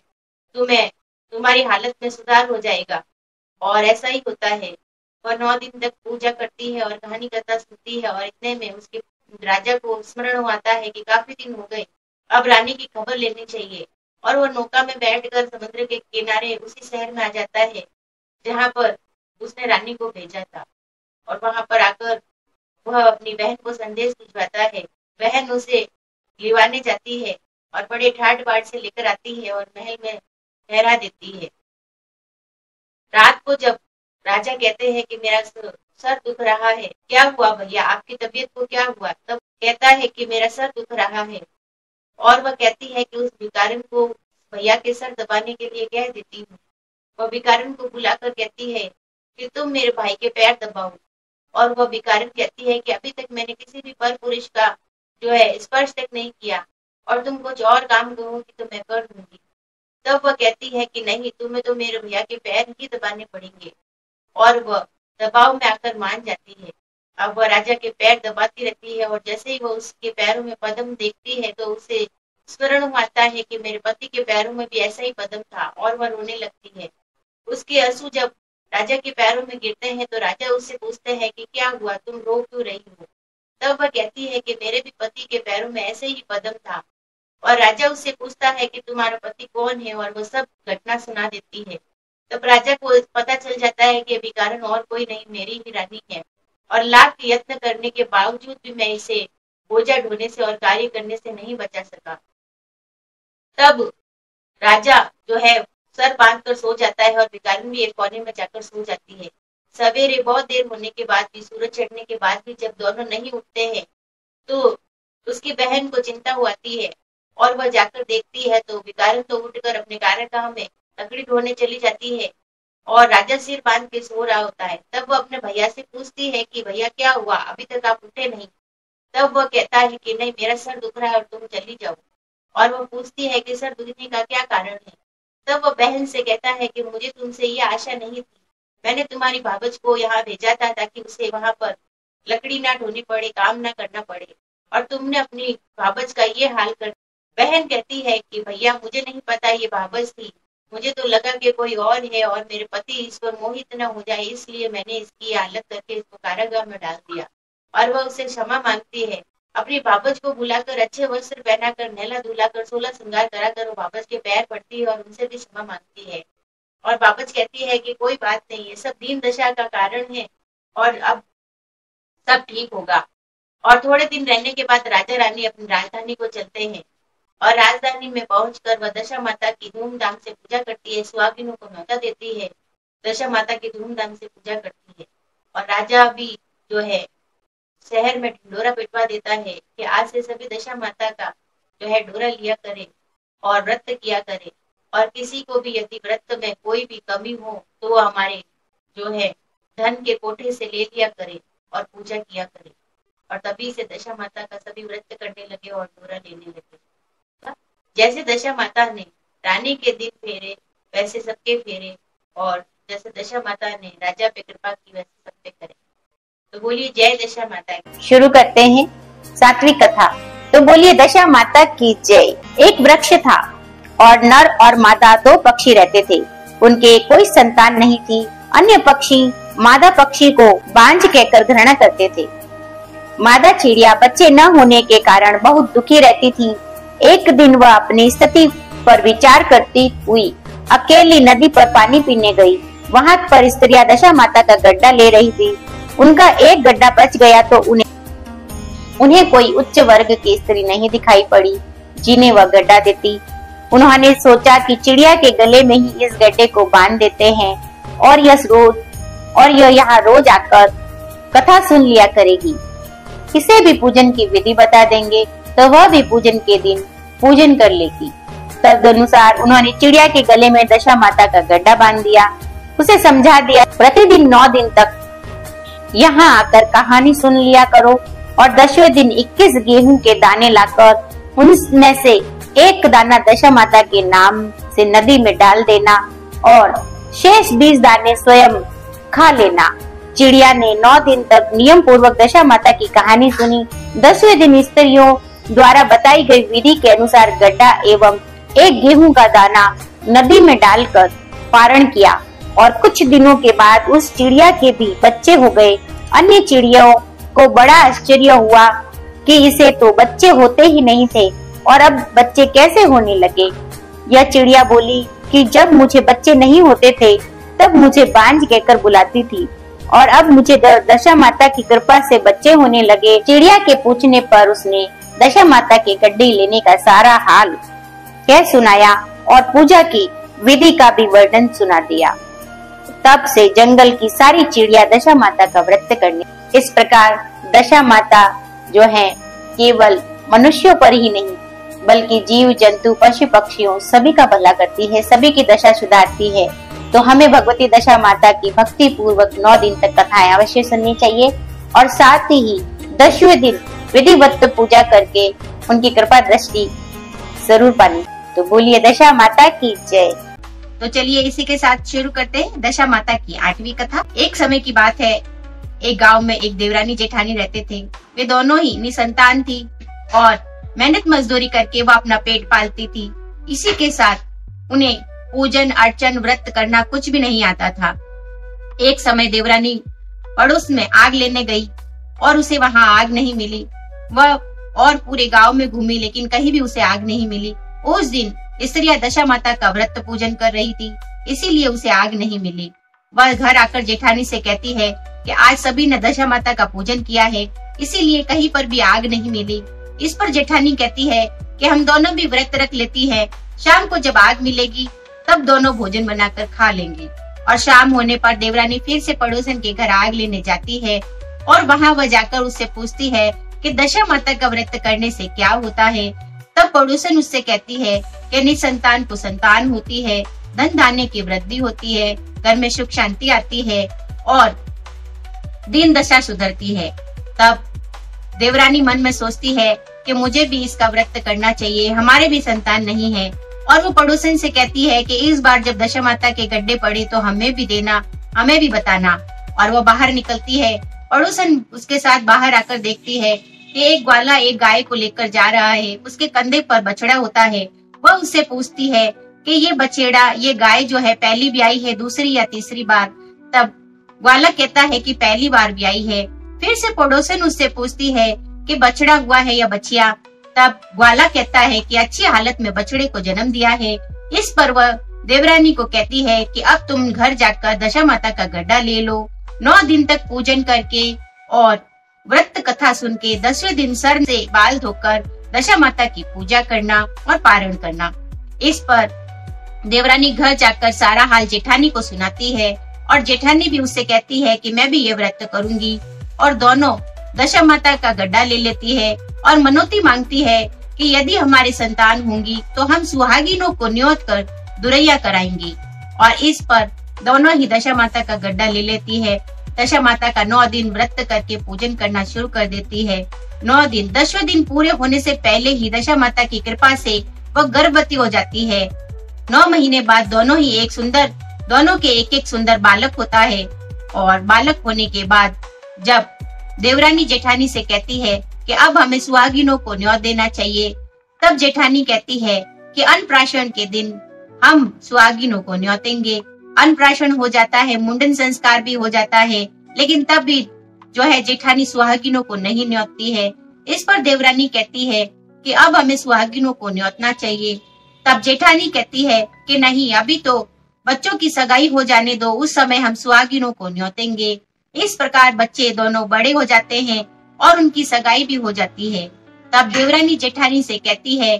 तुम्हें तुम्हारी हालत में सुधार हो जाएगा। और ऐसा ही होता है। वह 9 दिन तक पूजा करती है और कहानी कथा सुनती है और इतने में उसके राजा को स्मरण आता है कि काफी दिन हो गए, अब रानी की खबर लेनी चाहिए। और वह नौका में बैठकर समुद्र के किनारे उसी शहर में आ जाता है जहाँ पर उसने रानी को भेजा था। और वहां पर आकर वह अपनी बहन को संदेश भिजवाता है। बहन उसे लिवाने जाती है और बड़े ठाट बाट से लेकर आती है और महल में ठहरा देती है। रात को जब राजा कहते हैं कि मेरा सर दुख रहा है, क्या हुआ भैया, आपकी तबीयत को क्या हुआ? तब कहता है कि मेरा सर दुख रहा है। और वह कहती है कि उस भिखारिन को भैया के सर दबाने के लिए कह देती हूँ। वह भिखारिन को बुलाकर कहती है कि तुम मेरे भाई के पैर दबाओ। और वह भिखारिन कहती है कि अभी तक मैंने किसी भी पर पुरुष का जो है स्पर्श तक नहीं किया और तुम कुछ और काम करोगी तो मैं कर दूंगी। तब वह कहती है कि नहीं, तुम्हें तो मेरे भैया के पैर ही दबाने पड़ेंगे। और वह दबाव में आकर मान जाती है। अब वह राजा के पैर दबाती रहती है और जैसे ही वह उसके पैरों में पद्म देखती है तो उसे स्मरण आता है कि मेरे पति के पैरों में भी ऐसा ही पद्म था और वह रोने लगती है। उसके आंसू जब राजा के पैरों में गिरते हैं तो राजा उससे पूछते हैं कि क्या हुआ, तुम रो क्यों रही हो? तब वह कहती है कि मेरे भी पति के पैरों में ऐसे ही पद्म था। और राजा उससे पूछता है कि तुम्हारा पति कौन है और वो सब घटना सुना देती है। तब राजा को पता चल जाता है कि भिखारिन और कोई नहीं, मेरी ही रानी है और लाख यत्न करने के बावजूद भी मैं इसे बोझा ढोने से और कार्य करने से नहीं बचा सका। तब राजा जो है सर बांध कर सो जाता है और भिखारिन भी एक कोने में जाकर सो जाती है। सवेरे बहुत देर होने के बाद भी, सूरज चढ़ने के बाद भी जब दोनों नहीं उठते हैं तो उसकी बहन को चिंता हुआती है और वह जाकर देखती है तो भिखारिन तो उठकर अपने कार्यक्रम में लकड़ी ढोने चली जाती है। और राजा सिर बांध के सो रहा होता है। तब वो अपने भैया से पूछती है कि भैया क्या हुआ, अभी तक आप उठे नहीं। तब वो कहता है कि नहीं, मेरा सर दुख रहा है और तुम चली जाओ। और वो पूछती है कि सर दुखने का क्या कारण है। तब वो बहन से कहता है कि मुझे तुमसे ये आशा नहीं थी, मैंने तुम्हारी भाभज को यहाँ भेजा था ताकि उसे वहां पर लकड़ी ना ढोनी पड़े, काम ना करना पड़े, और तुमने अपनी भाभज का ये हाल कर। बहन कहती है कि भैया मुझे नहीं पता ये भाभज थी, मुझे तो लगा कि कोई और है और मेरे पति इस पर मोहित न हो जाए, इसलिए मैंने इसकी हालत करके इसको कारागार में डाल दिया। और वह उसे क्षमा मांगती है। अपनी भाभज को बुलाकर अच्छे वस्त्र पहनाकर नहला धुलाकर 16 श्रृंगार कराकर वो भाभज के पैर पड़ती है और उनसे भी क्षमा मांगती है। और भाभज कहती है कि कोई बात नहीं है, सब दीन दशा का कारण है और अब सब ठीक होगा। और थोड़े दिन रहने के बाद राजा रानी अपनी राजधानी को चलते हैं और राजधानी में पहुंचकर वह दशा माता की धूमधाम से पूजा करती है, सुहागिनों को न्योता देती है, दशा माता की धूमधाम से पूजा करती है। और राजा भी जो है शहर में ढिंडोरा पिटवा देता है कि आज से सभी दशा माता का जो है ढोरा लिया करे और व्रत किया करे, और किसी को भी यदि व्रत में कोई भी कमी हो तो वो हमारे जो है धन के कोठे से ले लिया करे और पूजा किया करे। और तभी से दशा माता का सभी व्रत करने लगे और ढोरा लेने लगे। जैसे दशा माता ने रानी के दिन फेरे वैसे सबके फेरे, और जैसे दशा माता ने राजा पे कृपा की वैसे सब पे करे। तो बोलिए जय दशा माता की। शुरू करते हैं सातवीं कथा। तो बोलिए दशा माता की जय। एक वृक्ष था और नर और मादा 2 पक्षी रहते थे। उनके कोई संतान नहीं थी। अन्य पक्षी मादा पक्षी को बांझ कहकर घृणा करते थे। मादा चिड़िया बच्चे न होने के कारण बहुत दुखी रहती थी। एक दिन वह अपनी स्थिति पर विचार करती हुई अकेली नदी पर पानी पीने गई। वहां पर स्त्रियां दशा माता का गड्ढा ले रही थी। उनका एक गड्ढा बच गया तो उन्हें कोई उच्च वर्ग की स्त्री नहीं दिखाई पड़ी जिन्हें वह गड्ढा देती। उन्होंने सोचा कि चिड़िया के गले में ही इस गड्ढे को बांध देते हैं और यह यहाँ रोज आकर कथा सुन लिया करेगी। इसे भी पूजन की विधि बता देंगे तो वह भी पूजन के दिन पूजन कर लेगी। तदनुसार उन्होंने चिड़िया के गले में दशा माता का गड्ढा बांध दिया। उसे समझा दिया प्रतिदिन 9 दिन तक यहाँ आकर कहानी सुन लिया करो और 10वें दिन 21 गेहूं के दाने लाकर उनमें से एक दाना दशा माता के नाम से नदी में डाल देना और शेष 20 दाने स्वयं खा लेना। चिड़िया ने 9 दिन तक नियम पूर्वक दशा माता की कहानी सुनी। 10वें दिन स्त्रियों द्वारा बताई गई विधि के अनुसार गड्ढा एवं एक गेहूं का दाना नदी में डालकर पारण किया और कुछ दिनों के बाद उस चिड़िया के भी बच्चे हो गए। अन्य चिड़ियों को बड़ा आश्चर्य हुआ कि इसे तो बच्चे होते ही नहीं थे और अब बच्चे कैसे होने लगे। यह चिड़िया बोली कि जब मुझे बच्चे नहीं होते थे तब मुझे बांझ कहकर बुलाती थी और अब मुझे दशा माता की कृपा से बच्चे होने लगे। चिड़िया के पूछने पर उसने दशा माता के गड्ढे लेने का सारा हाल कह सुनाया और पूजा की विधि का भी वर्णन सुना दिया। तब से जंगल की सारी चिड़िया दशा माता का व्रत करने। इस प्रकार दशा माता जो है केवल मनुष्यों पर ही नहीं बल्कि जीव जंतु पशु पक्षियों सभी का भला करती है, सभी की दशा सुधारती है। तो हमें भगवती दशा माता की भक्ति पूर्वक 9 दिन तक कथाएं अवश्य सुननी चाहिए और साथ ही 10वें दिन विधिवत पूजा करके उनकी कृपा दृष्टि जरूर पानी। तो बोलिए दशा माता की जय। तो चलिए इसी के साथ शुरू करते हैं दशा माता की 8वीं कथा। एक समय की बात है, एक गांव में एक देवरानी जेठानी रहते थे। वे दोनों ही निसंतान थी और मेहनत मजदूरी करके वह अपना पेट पालती थी। इसी के साथ उन्हें पूजन अर्चन व्रत करना कुछ भी नहीं आता था। एक समय देवरानी पड़ोस में आग लेने गई और उसे वहां आग नहीं मिली। वह और पूरे गांव में घूमी लेकिन कहीं भी उसे आग नहीं मिली। उस दिन स्त्रियां दशा माता का व्रत पूजन कर रही थी, इसीलिए उसे आग नहीं मिली। वह घर आकर जेठानी से कहती है कि आज सभी ने दशा माता का पूजन किया है, इसीलिए कहीं पर भी आग नहीं मिली। इस पर जेठानी कहती है कि हम दोनों भी व्रत रख लेती है, शाम को जब आग मिलेगी तब दोनों भोजन बनाकर खा लेंगे। और शाम होने पर देवरानी फिर से पड़ोसन के घर आग लेने जाती है और वहाँ वह जाकर उससे पूछती है कि दशा माता का व्रत करने से क्या होता है। तब पड़ोसन उससे कहती है कि निसंतान को संतान होती है, धन धान्य की वृद्धि होती है, घर में सुख शांति आती है और दीन दशा सुधरती है। तब देवरानी मन में सोचती है कि मुझे भी इसका व्रत करना चाहिए, हमारे भी संतान नहीं है। और वो पड़ोसन से कहती है कि इस बार जब दशा माता के गड्ढे पड़े तो हमें भी देना, हमें भी बताना। और वो बाहर निकलती है। पड़ोसन उसके साथ बाहर आकर देखती है कि एक ग्वाला एक गाय को लेकर जा रहा है, उसके कंधे पर बछड़ा होता है। वह उससे पूछती है कि ये बछड़ा, ये गाय जो है पहली ब्याई है, दूसरी या तीसरी बार? तब ग्वाला कहता है कि पहली बार ब्याई है। फिर से पड़ोसन उससे पूछती है कि बछड़ा हुआ है या बछिया? तब ग्वाला कहता है कि अच्छी हालत में बछड़े को जन्म दिया है। इस पर वह देवरानी को कहती है कि अब तुम घर जाकर दशा माता का गड्ढा ले लो, 9 दिन तक पूजन करके और व्रत कथा सुन के 10वें दिन सर से बाल धोकर दशा माता की पूजा करना और पारण करना। इस पर देवरानी घर जाकर सारा हाल जेठानी को सुनाती है और जेठानी भी उससे कहती है कि मैं भी ये व्रत करूंगी। और दोनों दशा माता का गड्ढा ले लेती है और मनौती मांगती है कि यदि हमारी संतान होंगी तो हम सुहागिनों को न्योत कर दुरैया कराएंगी। और इस पर दोनों ही दशा माता का गड्ढा ले लेती है। दशा माता का 9 दिन व्रत करके पूजन करना शुरू कर देती है। 9 दिन 10वें दिन पूरे होने से पहले ही दशा माता की कृपा से वह गर्भवती हो जाती है। 9 महीने बाद दोनों के एक सुंदर बालक होता है। और बालक होने के बाद जब देवरानी जेठानी से कहती है कि अब हमें सुहागिनों को न्योत देना चाहिए, तब जेठानी कहती है कि अन्नप्राशन के दिन हम सुहागिनों को न्योतेंगे। अन्नप्राशन हो जाता है, मुंडन संस्कार भी हो जाता है, लेकिन तब भी जो है जेठानी सुहागिनों को नहीं न्योतती है। इस पर देवरानी कहती है कि अब हमें सुहागिनों को न्योतना चाहिए। तब जेठानी कहती है कि नहीं, अभी तो बच्चों की सगाई हो जाने दो, उस समय हम सुहागिनों को न्योतेंगे। इस प्रकार बच्चे दोनों बड़े हो जाते हैं और उनकी सगाई भी हो जाती है। तब देवरानी जेठानी से कहती है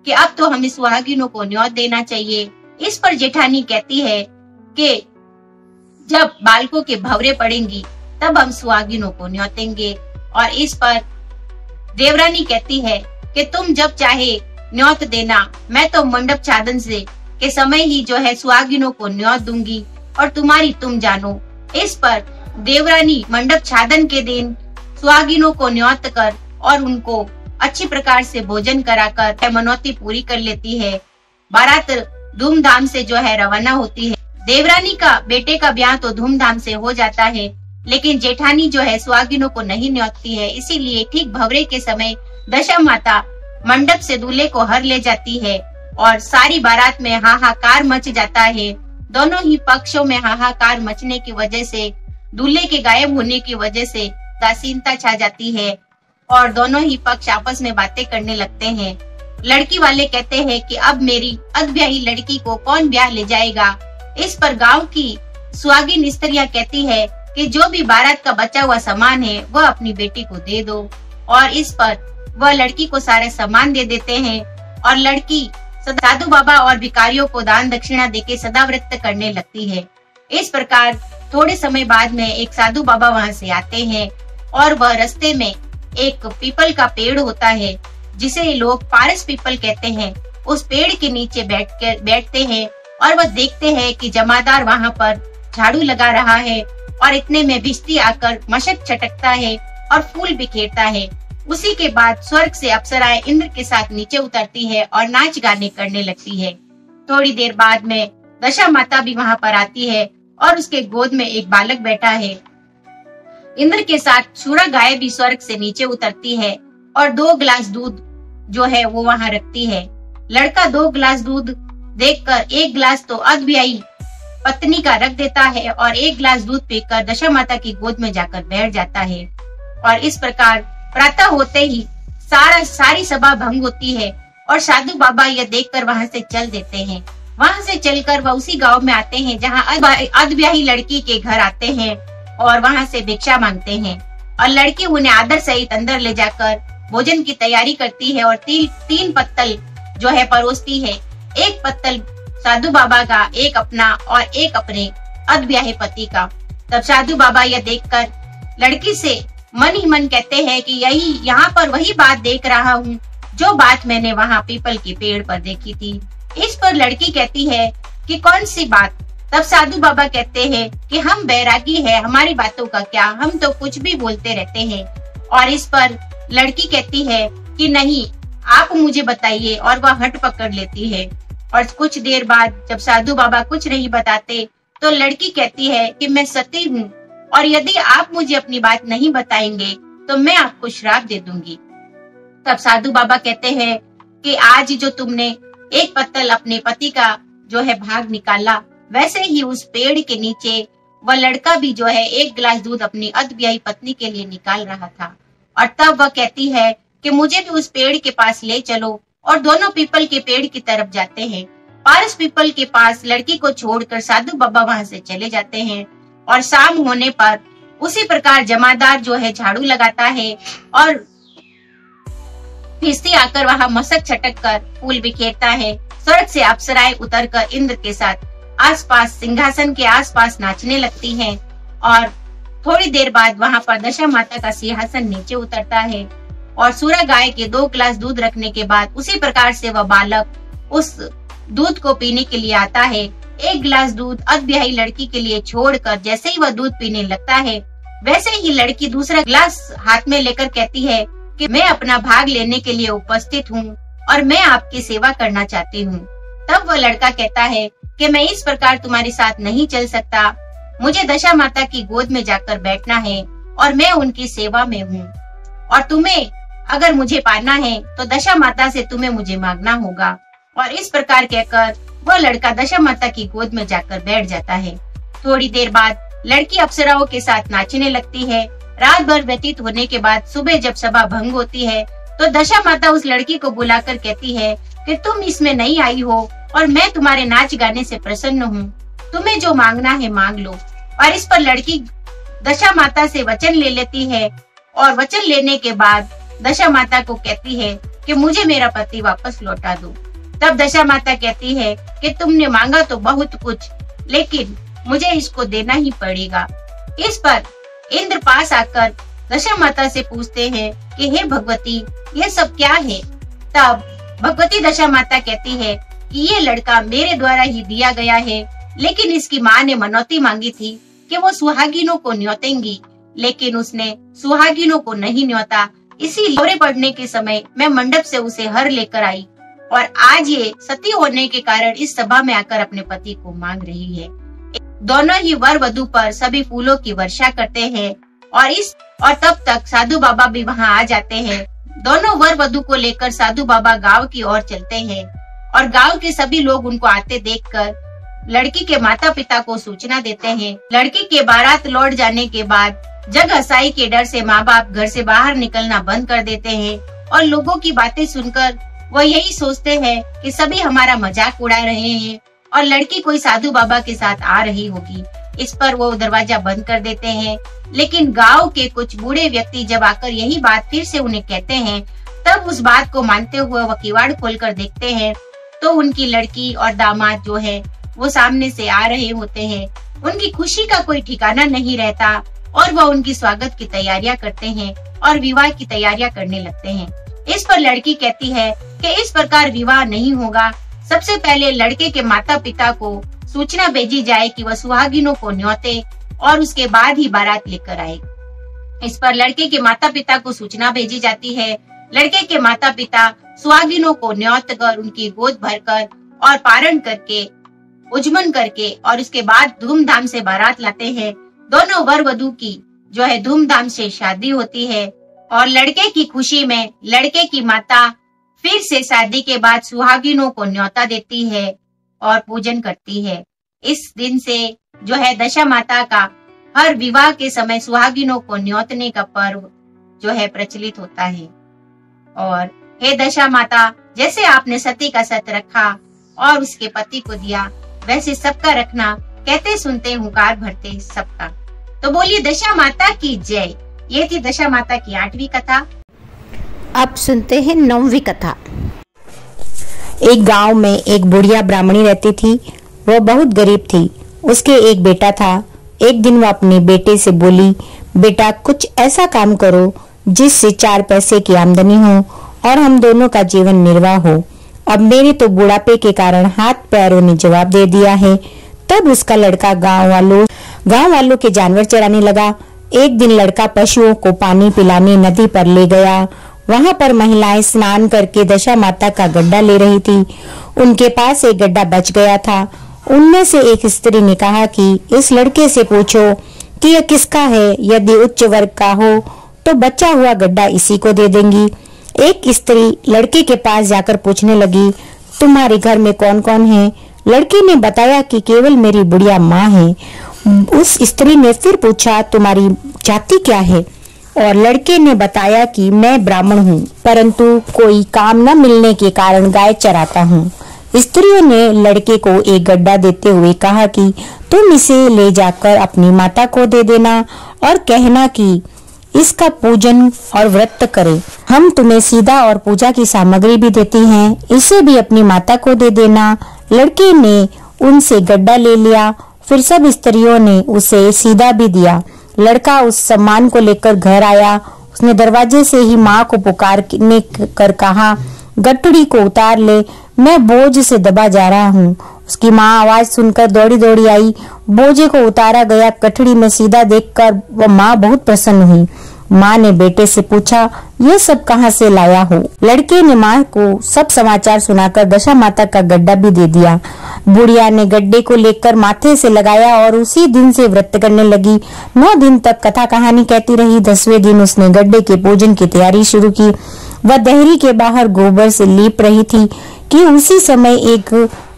कि अब तो हमें सुहागिनों को न्योत देना चाहिए। इस पर जेठानी कहती है कि जब बालकों के भवरे पड़ेंगी तब हम सुहागिनों को न्योतेंगे। और इस पर देवरानी कहती है कि तुम जब चाहे न्योत देना, मैं तो मंडप छादन से के समय ही जो है सुहागिनों को न्योत दूंगी और तुम्हारी तुम जानो। इस पर देवरानी मंडप छादन के दिन सुहागिनों को न्योत कर और उनको अच्छी प्रकार से भोजन कराकर मनौती पूरी कर लेती है। बारात धूमधाम से जो है रवाना होती है। देवरानी का बेटे का ब्याह तो धूमधाम से हो जाता है, लेकिन जेठानी जो है सुहागिनों को नहीं न्योतती है। इसीलिए ठीक भवरे के समय दशा माता मंडप से दूल्हे को हर ले जाती है और सारी बारात में हाहाकार मच जाता है। दोनों ही पक्षों में हाहाकार मचने की वजह से, दूल्हे के गायब होने की वजह से उदासीनता छा जाती है और दोनों ही पक्ष आपस में बातें करने लगते हैं। लड़की वाले कहते हैं कि अब मेरी अधब्याही लड़की को कौन ब्याह ले जाएगा। इस पर गांव की सुहागिन स्त्रियां कहती है कि जो भी बारात का बचा हुआ सामान है वह अपनी बेटी को दे दो। और इस पर वह लड़की को सारे सामान दे देते हैं और लड़की साधु बाबा और भिखारियों को दान दक्षिणा देके सदा व्रत करने लगती है। इस प्रकार थोड़े समय बाद में एक साधु बाबा वहां से आते हैं और वह रास्ते में एक पीपल का पेड़ होता है जिसे लोग पारस पीपल कहते हैं। उस पेड़ के नीचे बैठते हैं और वह देखते हैं कि जमादार वहां पर झाड़ू लगा रहा है और इतने में बिजली आकर मशक छटकता है और फूल बिखेरता है। उसी के बाद स्वर्ग से अप्सराएं इंद्र के साथ नीचे उतरती है और नाच गाने करने लगती है। थोड़ी देर बाद में दशा माता भी वहां पर आती है और उसके गोद में एक बालक बैठा है। इंद्र के साथ शूरा गाय भी स्वर्ग से नीचे उतरती है और 2 गिलास दूध जो है वो वहां रखती है। लड़का 2 गिलास दूध देखकर 1 गिलास तो अधब्याही पत्नी का रख देता है और 1 गिलास दूध पीकर दशा माता की गोद में जाकर बैठ जाता है। और इस प्रकार प्रातः होते ही सारी सभा भंग होती है और साधु बाबा यह देखकर वहां से चल देते हैं। वहां से चलकर वह उसी गांव में आते हैं जहां अधब्याही लड़की के घर आते हैं और वहां से भिक्षा मांगते हैं और लड़की उन्हें आदर सहित अंदर ले जाकर भोजन की तैयारी करती है और 3 पत्तल जो है परोसती है। 1 पत्तल साधु बाबा का, 1 अपना और 1 अपने अधब्याही पति का। तब साधु बाबा यह देखकर लड़की से मन ही मन कहते हैं कि यहाँ पर वही बात देख रहा हूँ जो बात मैंने वहाँ पीपल के पेड़ पर देखी थी। इस पर लड़की कहती है कि कौन सी बात। तब साधु बाबा कहते हैं कि हम बैरागी है, हमारी बातों का क्या, हम तो कुछ भी बोलते रहते हैं। और इस पर लड़की कहती है कि नहीं, आप मुझे बताइए, और वह हट पकड़ लेती है। और कुछ देर बाद जब साधु बाबा कुछ नहीं बताते तो लड़की कहती है कि मैं सती हूँ, और यदि आप मुझे अपनी बात नहीं बताएंगे तो मैं आपको श्राप दे दूंगी। तब साधु बाबा कहते हैं कि आज जो तुमने एक पत्तल अपने पति का जो है भाग निकाला, वैसे ही उस पेड़ के नीचे वह लड़का भी जो है एक गिलास दूध अपनी अधब्याही पत्नी के लिए निकाल रहा था। और तब वह कहती है कि मुझे भी उस पेड़ के पास ले चलो, और दोनों पीपल के पेड़ की तरफ जाते हैं। पारस पीपल के पास लड़की को छोड़कर साधु बाबा वहां से चले जाते हैं। और शाम होने पर उसी प्रकार जमादार जो है झाड़ू लगाता है, और फिस्ती आकर वहां मसक छटक कर फूल बिखेरता है। स्वर्ग से अप्सराएं उतरकर इंद्र के साथ आसपास सिंहासन के आसपास नाचने लगती हैं। और थोड़ी देर बाद वहां पर दशा माता का सिंहासन नीचे उतरता है। और सूरा गाय के 2 गिलास दूध रखने के बाद उसी प्रकार से वह बालक उस दूध को पीने के लिए आता है। 1 गिलास दूध अधब्याही लड़की के लिए छोड़कर जैसे ही वह दूध पीने लगता है, वैसे ही लड़की दूसरा गिलास हाथ में लेकर कहती है कि मैं अपना भाग लेने के लिए उपस्थित हूँ और मैं आपकी सेवा करना चाहती हूँ। तब वह लड़का कहता है कि मैं इस प्रकार तुम्हारे साथ नहीं चल सकता, मुझे दशा माता की गोद में जाकर बैठना है और मैं उनकी सेवा में हूँ, और तुम्हें अगर मुझे पाना है तो दशा माता से तुम्हें मुझे मांगना होगा। और इस प्रकार कहकर वह लड़का दशा माता की गोद में जाकर बैठ जाता है। थोड़ी देर बाद लड़की अप्सराओं के साथ नाचने लगती है। रात भर व्यतीत होने के बाद सुबह जब सभा भंग होती है तो दशा माता उस लड़की को बुलाकर कहती है कि तुम इसमें नहीं आई हो और मैं तुम्हारे नाच गाने से प्रसन्न हूँ, तुम्हें जो मांगना है मांग लो। और इस पर लड़की दशा माता से वचन ले लेती है, और वचन लेने के बाद दशा माता को कहती है कि मुझे मेरा पति वापस लौटा दो। तब दशा माता कहती है कि तुमने मांगा तो बहुत कुछ, लेकिन मुझे इसको देना ही पड़ेगा। इस पर इंद्र पास आकर दशा माता से पूछते हैं कि हे भगवती, ये सब क्या है? तब भगवती दशा माता कहती है कि ये लड़का मेरे द्वारा ही दिया गया है, लेकिन इसकी माँ ने मनौती मांगी थी कि वो सुहागिनों को न्योतेंगी, लेकिन उसने सुहागिनों को नहीं न्योता। इसी लोरे पड़ने के समय मैं मंडप से उसे हर लेकर आई, और आज ये सती होने के कारण इस सभा में आकर अपने पति को मांग रही है। दोनों ही वर वधु पर सभी फूलों की वर्षा करते हैं, और तब तक साधु बाबा भी वहां आ जाते हैं। दोनों वर वधु को लेकर साधु बाबा गांव की ओर चलते हैं, और गांव के सभी लोग उनको आते देखकर लड़की के माता पिता को सूचना देते हैं। लड़की के बारात लौट जाने के बाद जग हसाई के डर से माँ बाप घर से बाहर निकलना बंद कर देते हैं, और लोगों की बातें सुनकर वह यही सोचते हैं कि सभी हमारा मजाक उड़ा रहे हैं और लड़की कोई साधु बाबा के साथ आ रही होगी। इस पर वो दरवाजा बंद कर देते हैं। लेकिन गांव के कुछ बूढ़े व्यक्ति जब आकर यही बात फिर से उन्हें कहते हैं, तब उस बात को मानते हुए वह किवाड़ खोलकर देखते हैं तो उनकी लड़की और दामाद जो है वो सामने से आ रहे होते हैं। उनकी खुशी का कोई ठिकाना नहीं रहता, और वह उनकी स्वागत की तैयारियां करते हैं और विवाह की तैयारियां करने लगते हैं। इस पर लड़की कहती है कि इस प्रकार विवाह नहीं होगा, सबसे पहले लड़के के माता पिता को सूचना भेजी जाए कि वह सुहागिनों को न्योते, और उसके बाद ही बारात लेकर आए। इस पर लड़के के माता पिता को सूचना भेजी जाती है। लड़के के माता पिता सुहागिनों को न्योत कर उनकी गोद भरकर और पारण करके उजमन करके और उसके बाद धूमधाम से बारात लाते हैं। दोनों वर वधु की जो है धूमधाम से शादी होती है, और लड़के की खुशी में लड़के की माता फिर से शादी के बाद सुहागिनों को न्योता देती है और पूजन करती है। इस दिन से जो है दशा माता का हर विवाह के समय सुहागिनों को न्योतने का पर्व जो है प्रचलित होता है। और हे दशा माता, जैसे आपने सती का सत रखा और उसके पति को दिया, वैसे सबका रखना, कहते सुनते हुंकार भरते सबका। तो बोलिए दशा माता की जय। ये थी दशा माता की 8वीं कथा। अब सुनते हैं 9वीं कथा। एक गांव में एक बुढ़िया ब्राह्मणी रहती थी। वह बहुत गरीब थी। उसके एक बेटा था। एक दिन वह अपने बेटे से बोली, बेटा कुछ ऐसा काम करो जिससे 4 पैसे की आमदनी हो और हम दोनों का जीवन निर्वाह हो। अब मेरे तो बुढ़ापे के कारण हाथ पैरों ने जवाब दे दिया है। तब उसका लड़का गांव वालों के जानवर चराने लगा। एक दिन लड़का पशुओं को पानी पिलाने नदी पर ले गया। वहां पर महिलाएं स्नान करके दशा माता का गड्ढा ले रही थी। उनके पास एक गड्ढा बच गया था। उनमें से एक स्त्री ने कहा कि इस लड़के से पूछो कि यह किसका है। यदि उच्च वर्ग का हो तो बचा हुआ गड्ढा इसी को दे देंगी। एक स्त्री लड़के के पास जाकर पूछने लगी, तुम्हारे घर में कौन कौन है? लड़के ने बताया कि केवल मेरी बुढ़िया माँ है। उस स्त्री ने फिर पूछा, तुम्हारी जाति क्या है? और लड़के ने बताया कि मैं ब्राह्मण हूँ, परंतु कोई काम न मिलने के कारण गाय चराता हूँ। स्त्रियों ने लड़के को एक गड्ढा देते हुए कहा कि तुम इसे ले जाकर अपनी माता को दे देना और कहना कि इसका पूजन और व्रत करे। हम तुम्हें सीधा और पूजा की सामग्री भी देती हैं, इसे भी अपनी माता को दे देना। लड़के ने उनसे गड्ढा ले लिया। फिर सब स्त्रियों ने उसे सीधा भी दिया। लड़का उस सम्मान को लेकर घर आया। उसने दरवाजे से ही माँ को पुकारने कर कहा, गठड़ी को उतार ले, मैं बोझ से दबा जा रहा हूँ। उसकी माँ आवाज सुनकर दौड़ी दौड़ी आई। बोझे को उतारा गया। गठड़ी में सीधा देखकर वह माँ बहुत प्रसन्न हुई। माँ ने बेटे से पूछा, ये सब कहाँ से लाया हो? लड़के ने माँ को सब समाचार सुनाकर दशा माता का गड्ढा भी दे दिया। बुढ़िया ने गड्ढे को लेकर माथे से लगाया और उसी दिन से व्रत करने लगी। 9 दिन तक कथा कहानी कहती रही। 10वें दिन उसने गड्ढे के पूजन की तैयारी शुरू की। वह देहरी के बाहर गोबर से लीप रही थी कि उसी समय एक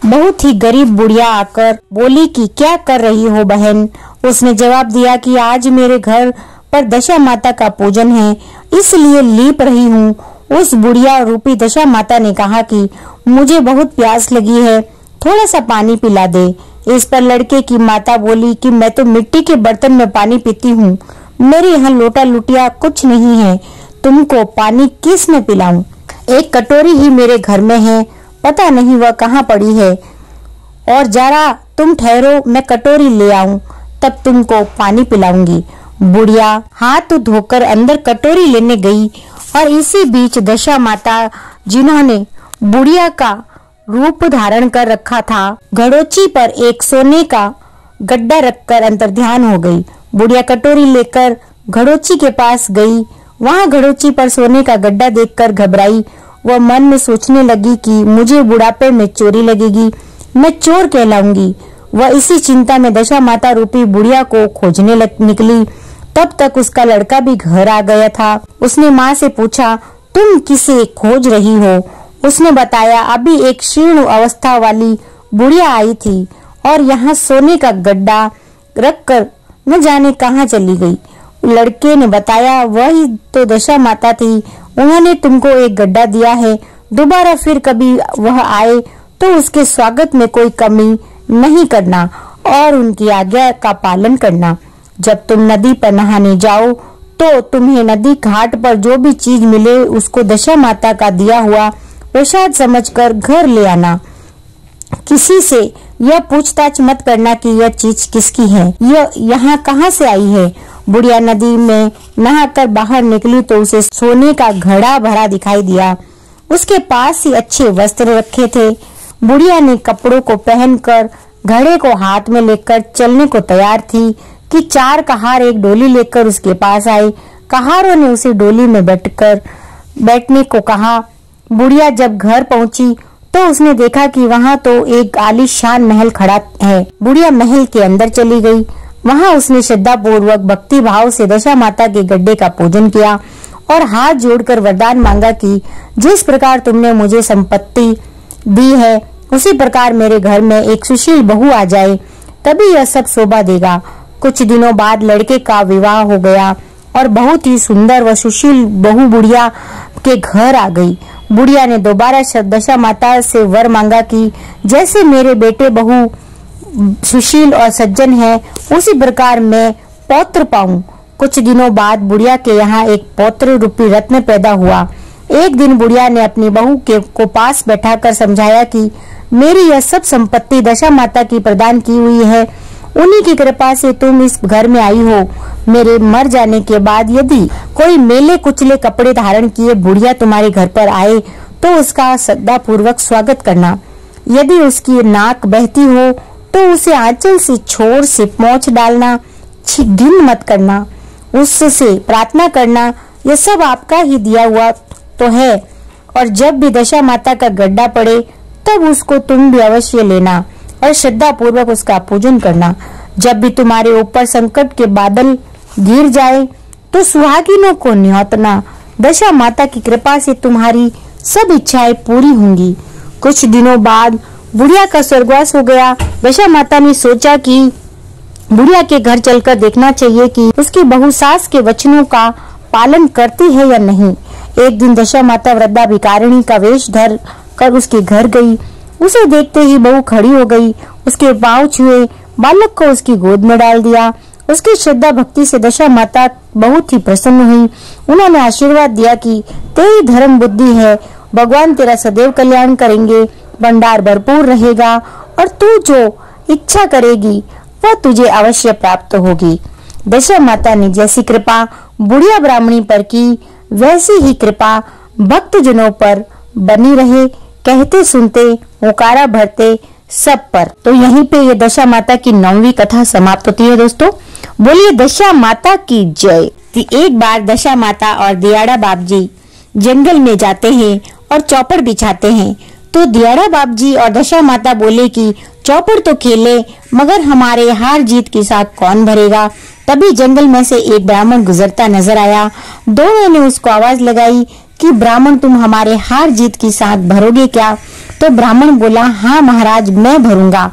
बहुत ही गरीब बुढ़िया आकर बोली कि क्या कर रही हो बहन? उसने जवाब दिया कि आज मेरे घर पर दशा माता का पूजन है, इसलिए लीप रही हूँ। उस बुढ़िया रूपी दशा माता ने कहा कि मुझे बहुत प्यास लगी है, थोड़ा सा पानी पिला दे। इस पर लड़के की माता बोली कि मैं तो मिट्टी के बर्तन में पानी पीती हूँ, मेरे यहाँ लोटा लुटिया कुछ नहीं है, तुमको पानी किस में पिलाऊं? एक कटोरी ही मेरे घर में है, पता नहीं वह कहाँ पड़ी है, और जरा तुम ठहरो, मैं कटोरी ले आऊं, तब तुमको पानी पिलाऊंगी। बुढ़िया हाथ धोकर अंदर कटोरी लेने गई और इसी बीच दशा माता, जिन्होंने बुढ़िया का रूप धारण कर रखा था, घड़ोची पर एक सोने का गड्ढा रखकर अंतर्ध्यान हो गई। बुढ़िया कटोरी लेकर घड़ोची के पास गई। वहां घड़ोची पर सोने का गड्ढा देखकर घबराई। वह मन में सोचने लगी कि मुझे बुढ़ापे में चोरी लगेगी, मैं चोर कहलाऊंगी। वह इसी चिंता में दशा माता रूपी बुढ़िया को खोजने निकली। तब तक उसका लड़का भी घर आ गया था। उसने माँ से पूछा, तुम किसे खोज रही हो? उसने बताया, अभी एक क्षीण अवस्था वाली बुढ़िया आई थी और यहाँ सोने का गड्ढा रखकर न जाने कहाँ चली गई। लड़के ने बताया, वही तो दशा माता थी, उन्होंने तुमको एक गड्ढा दिया है, दोबारा फिर कभी वह आए तो उसके स्वागत में कोई कमी नहीं करना और उनकी आज्ञा का पालन करना। जब तुम नदी पर नहाने जाओ तो तुम्हें नदी घाट पर जो भी चीज मिले उसको दशा माता का दिया हुआ प्रसाद समझकर घर ले आना। किसी से यह पूछताछ मत करना कि यह चीज किसकी है, यह यहाँ कहाँ से आई है। बुढ़िया नदी में नहाकर बाहर निकली तो उसे सोने का घड़ा भरा दिखाई दिया। उसके पास ही अच्छे वस्त्र रखे थे। बुढ़िया ने कपड़ों को पहनकर घड़े को हाथ में लेकर चलने को तैयार थी कि 4 कहार एक डोली लेकर उसके पास आए। कहारों ने उसे डोली में बैठने को कहा। बुढ़िया जब घर पहुंची तो उसने देखा कि वहां तो एक आलीशान महल खड़ा है। बुढ़िया महल के अंदर चली गई। वहां उसने श्रद्धा पूर्वक भक्ति भाव से दशा माता के गड्ढे का पूजन किया और हाथ जोड़कर वरदान मांगा कि जिस प्रकार तुमने मुझे संपत्ति दी है उसी प्रकार मेरे घर में एक सुशील बहू आ जाए, तभी यह सब शोभा देगा। कुछ दिनों बाद लड़के का विवाह हो गया और बहुत ही सुंदर व सुशील बहू बुढ़िया के घर आ गई। बुढ़िया ने दोबारा दशा माता से वर मांगा कि जैसे मेरे बेटे बहू सुशील और सज्जन है उसी प्रकार मैं पौत्र पाऊं। कुछ दिनों बाद बुढ़िया के यहाँ एक पौत्र रूपी रत्न पैदा हुआ। एक दिन बुढ़िया ने अपनी बहू को पास बैठाकर समझाया कि मेरी यह सब संपत्ति दशा माता की प्रदान की हुई है, उन्हीं की कृपा से तुम इस घर में आई हो। मेरे मर जाने के बाद यदि कोई मेले कुचले कपड़े धारण किए बुढ़िया तुम्हारे घर पर आए तो उसका श्रद्धापूर्वक स्वागत करना। यदि उसकी नाक बहती हो तो उसे आंचल से छोर से पोंछ डालना, घिन मत करना, उससे प्रार्थना करना, यह सब आपका ही दिया हुआ तो है। और जब भी दशा माता का गड्ढा पड़े तब उसको तुम भी अवश्य लेना और श्रद्धा पूर्वक उसका पूजन करना। जब भी तुम्हारे ऊपर संकट के बादल गिर जाए तो सुहागिनों को न्योतना, दशा माता की कृपा से तुम्हारी सब इच्छाएं पूरी होंगी। कुछ दिनों बाद बुढ़िया का स्वर्गवास हो गया। दशा माता ने सोचा कि बुढ़िया के घर चलकर देखना चाहिए कि उसकी बहू सास के वचनों का पालन करती है या नहीं। एक दिन दशा माता वृद्धा भिखारिणी का वेश धर कर उसके घर गई। उसे देखते ही बहू खड़ी हो गई, उसके पांव छुए, बालक को उसकी गोद में डाल दिया। उसकी श्रद्धा भक्ति से दशा माता बहुत ही प्रसन्न हुई। उन्होंने आशीर्वाद दिया कि तेरी धर्म बुद्धि है, भगवान तेरा सदैव कल्याण करेंगे, भंडार भरपूर रहेगा और तू जो इच्छा करेगी वह तुझे अवश्य प्राप्त होगी। दशा माता ने जैसी कृपा बुढ़िया ब्राह्मणी पर की वैसी ही कृपा भक्त जनों पर बनी रहे, कहते सुनते होकारा भरते सब पर। तो यहीं पे ये दशा माता की 9वीं कथा समाप्त होती है। दोस्तों बोलिए दशा माता की जय। एक बार दशा माता और दियाड़ा बाबजी जंगल में जाते हैं और चौपड़ बिछाते हैं। तो दियाड़ा बाबजी और दशा माता बोले कि चौपड़ तो खेले मगर हमारे हार जीत के साथ कौन भरेगा। तभी जंगल में से एक ब्राह्मण गुजरता नजर आया। दोनों ने उसको आवाज लगाई कि ब्राह्मण तुम हमारे हार जीत के साथ भरोगे क्या। तो ब्राह्मण बोला हाँ महाराज मैं भरूंगा।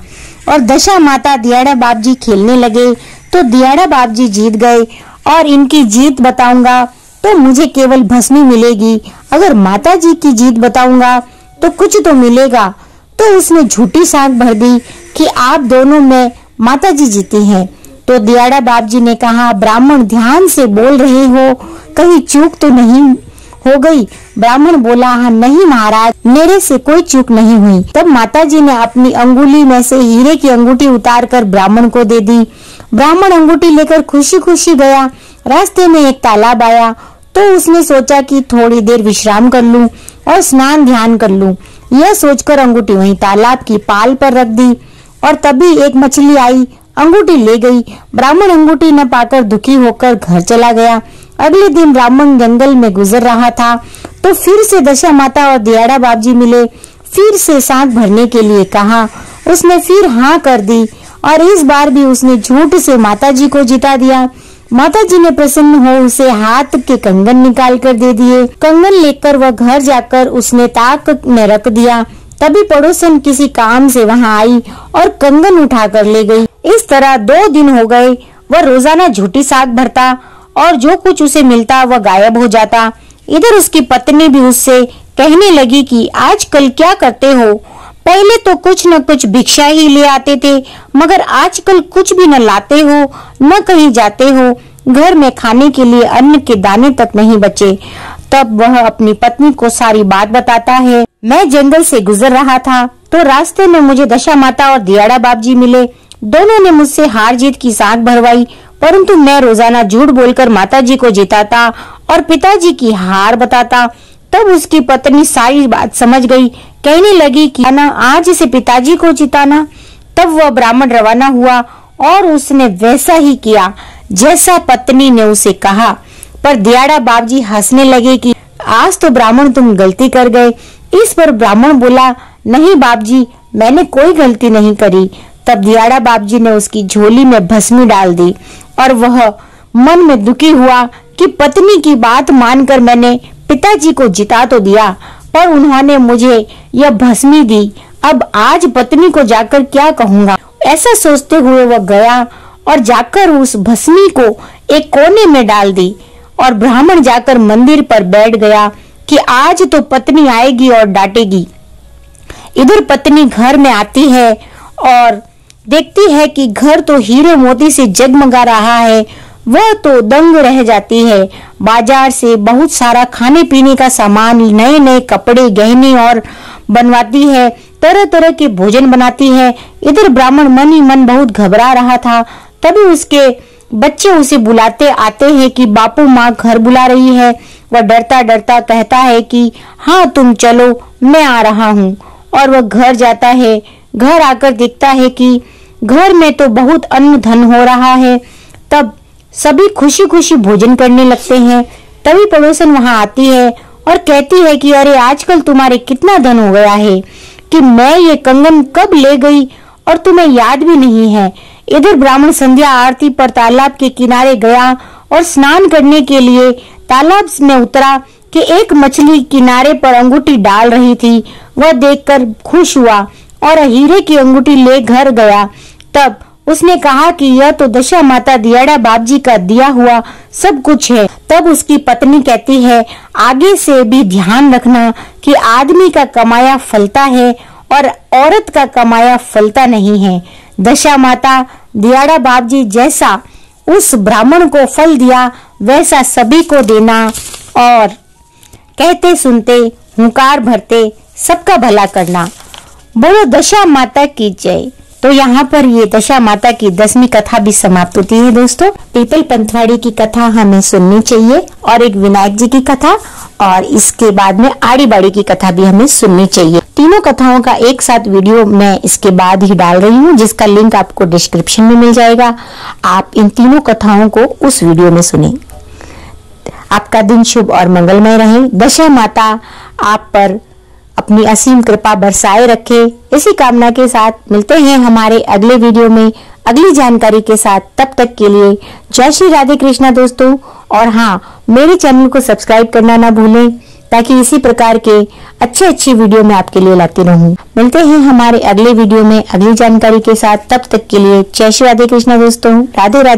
और दशा माता दियाड़ा बाबजी खेलने लगे तो दियाड़ा बाबजी जीत गए। और इनकी जीत बताऊंगा तो मुझे केवल भस्मी मिलेगी, अगर माता जी की जीत बताऊंगा तो कुछ तो मिलेगा। तो उसने झूठी साख भर दी कि आप दोनों में माता जी जीती हैं। तो दियाड़ा बाबजी ने कहा ब्राह्मण ध्यान से बोल रहे हो, कहीं चूक तो नहीं हो गई। ब्राह्मण बोला हाँ नहीं महाराज मेरे से कोई चूक नहीं हुई। तब माता जी ने अपनी अंगुली में से हीरे की अंगूठी उतार कर ब्राह्मण को दे दी। ब्राह्मण अंगूठी लेकर खुशी खुशी गया। रास्ते में एक तालाब आया तो उसने सोचा कि थोड़ी देर विश्राम कर लूं और स्नान ध्यान कर लूं। यह सोचकर अंगूठी वहीं तालाब की पाल पर रख दी और तभी एक मछली आई, अंगूठी ले गई। ब्राह्मण अंगूठी न पाकर दुखी होकर घर चला गया। अगले दिन ब्राह्मण जंगल में गुजर रहा था तो फिर से दशा माता और दियाड़ा बाबजी मिले। फिर से साख भरने के लिए कहा, उसने फिर हाँ कर दी और इस बार भी उसने झूठ से माता जी को जिता दिया। माता जी ने प्रसन्न हो उसे हाथ के कंगन निकाल कर दे दिए। कंगन लेकर वह घर जाकर उसने ताक में रख दिया। तभी पड़ोसन किसी काम से वहां आई और कंगन उठा कर ले गई। इस तरह 2 दिन हो गए। वह रोजाना झूठी साख भरता और जो कुछ उसे मिलता वह गायब हो जाता। इधर उसकी पत्नी भी उससे कहने लगी कि आजकल क्या करते हो, पहले तो कुछ न कुछ भिक्षा ही ले आते थे मगर आजकल कुछ भी न लाते हो न कहीं जाते हो, घर में खाने के लिए अन्न के दाने तक नहीं बचे। तब वह अपनी पत्नी को सारी बात बताता है। मैं जंगल से गुजर रहा था तो रास्ते में मुझे दशा माता और दियाड़ा बाबजी मिले। दोनों ने मुझसे हार जीत की साख भरवाई परंतु मैं रोजाना झूठ बोलकर माता जी को जिताता और पिताजी की हार बताता। तब उसकी पत्नी सारी बात समझ गई, कहने लगी कि आज से पिताजी को जिताना। तब वह ब्राह्मण रवाना हुआ और उसने वैसा ही किया जैसा पत्नी ने उसे कहा। पर दियाड़ा बाबजी हंसने लगे कि आज तो ब्राह्मण तुम गलती कर गए। इस पर ब्राह्मण बोला नहीं बाबजी मैंने कोई गलती नहीं करी। तब दियाड़ा बाबजी ने उसकी झोली में भस्मी डाल दी और वह मन में दुखी हुआ कि पत्नी की बात मानकर मैंने पिताजी को जिता तो दिया पर उन्होंने मुझे यह भस्मी दी। अब आज पत्नी को जाकर क्या कहूँगा। ऐसा सोचते हुए वह गया और जाकर उस भस्मी को एक कोने में डाल दी और ब्राह्मण जाकर मंदिर पर बैठ गया कि आज तो पत्नी आएगी और डांटेगी। इधर पत्नी घर में आती है और देखती है कि घर तो हीरे मोती से जगमगा रहा है। वह तो दंग रह जाती है। बाजार से बहुत सारा खाने पीने का सामान, नए नए कपड़े, गहने और बनवाती है, तरह तरह के भोजन बनाती है। इधर ब्राह्मण मन ही मन बहुत घबरा रहा था। तभी उसके बच्चे उसे बुलाते आते हैं कि बापू माँ घर बुला रही है। वह डरता डरता कहता है कि हाँ तुम चलो, मैं आ रहा हूँ। और वह घर जाता है। घर आकर देखता है कि घर में तो बहुत अन्न धन हो रहा है। तब सभी खुशी खुशी भोजन करने लगते हैं। तभी पड़ोसन वहां आती है और कहती है कि अरे आजकल तुम्हारे कितना धन हो गया है कि मैं ये कंगन कब ले गई और तुम्हें याद भी नहीं है। इधर ब्राह्मण संध्या आरती पर तालाब के किनारे गया और स्नान करने के लिए तालाब में उतरा कि एक मछली किनारे पर अंगूठी डाल रही थी। वह देखकर खुश हुआ और हीरे की अंगूठी ले घर गया। तब उसने कहा कि यह तो दशा माता दियाड़ा बाबजी का दिया हुआ सब कुछ है। तब उसकी पत्नी कहती है आगे से भी ध्यान रखना कि आदमी का कमाया फलता है और औरत का कमाया फलता नहीं है। दशा माता दियाड़ा बाबजी जैसा उस ब्राह्मण को फल दिया वैसा सभी को देना और कहते सुनते हुंकार भरते सबका भला करना। बोलो दशा माता की जय। तो यहाँ पर ये दशा माता की 10वीं कथा भी समाप्त होती है। दोस्तों, पीपल पंथवाड़ी की कथा हमें सुननी चाहिए और एक विनायक जी की कथा और इसके बाद में आड़ी बाड़ी की कथा भी हमें सुननी चाहिए। तीनों कथाओं का एक साथ वीडियो मैं इसके बाद ही डाल रही हूँ, जिसका लिंक आपको डिस्क्रिप्शन में मिल जाएगा। आप इन तीनों कथाओं को उस वीडियो में सुने। आपका दिन शुभ और मंगलमय रहे। दशा माता आप पर अपनी असीम कृपा बरसाए रखे। इसी कामना के साथ मिलते हैं हमारे अगले वीडियो में अगली जानकारी के साथ। तब तक के लिए जय श्री राधे कृष्णा दोस्तों। और हाँ, मेरे चैनल को सब्सक्राइब करना ना भूलें ताकि इसी प्रकार के अच्छे वीडियो मैं आपके लिए लाती रहूं। मिलते हैं हमारे अगले वीडियो में अगली जानकारी के साथ। तब तक के लिए जय श्री राधे कृष्णा दोस्तों। राधे राधे।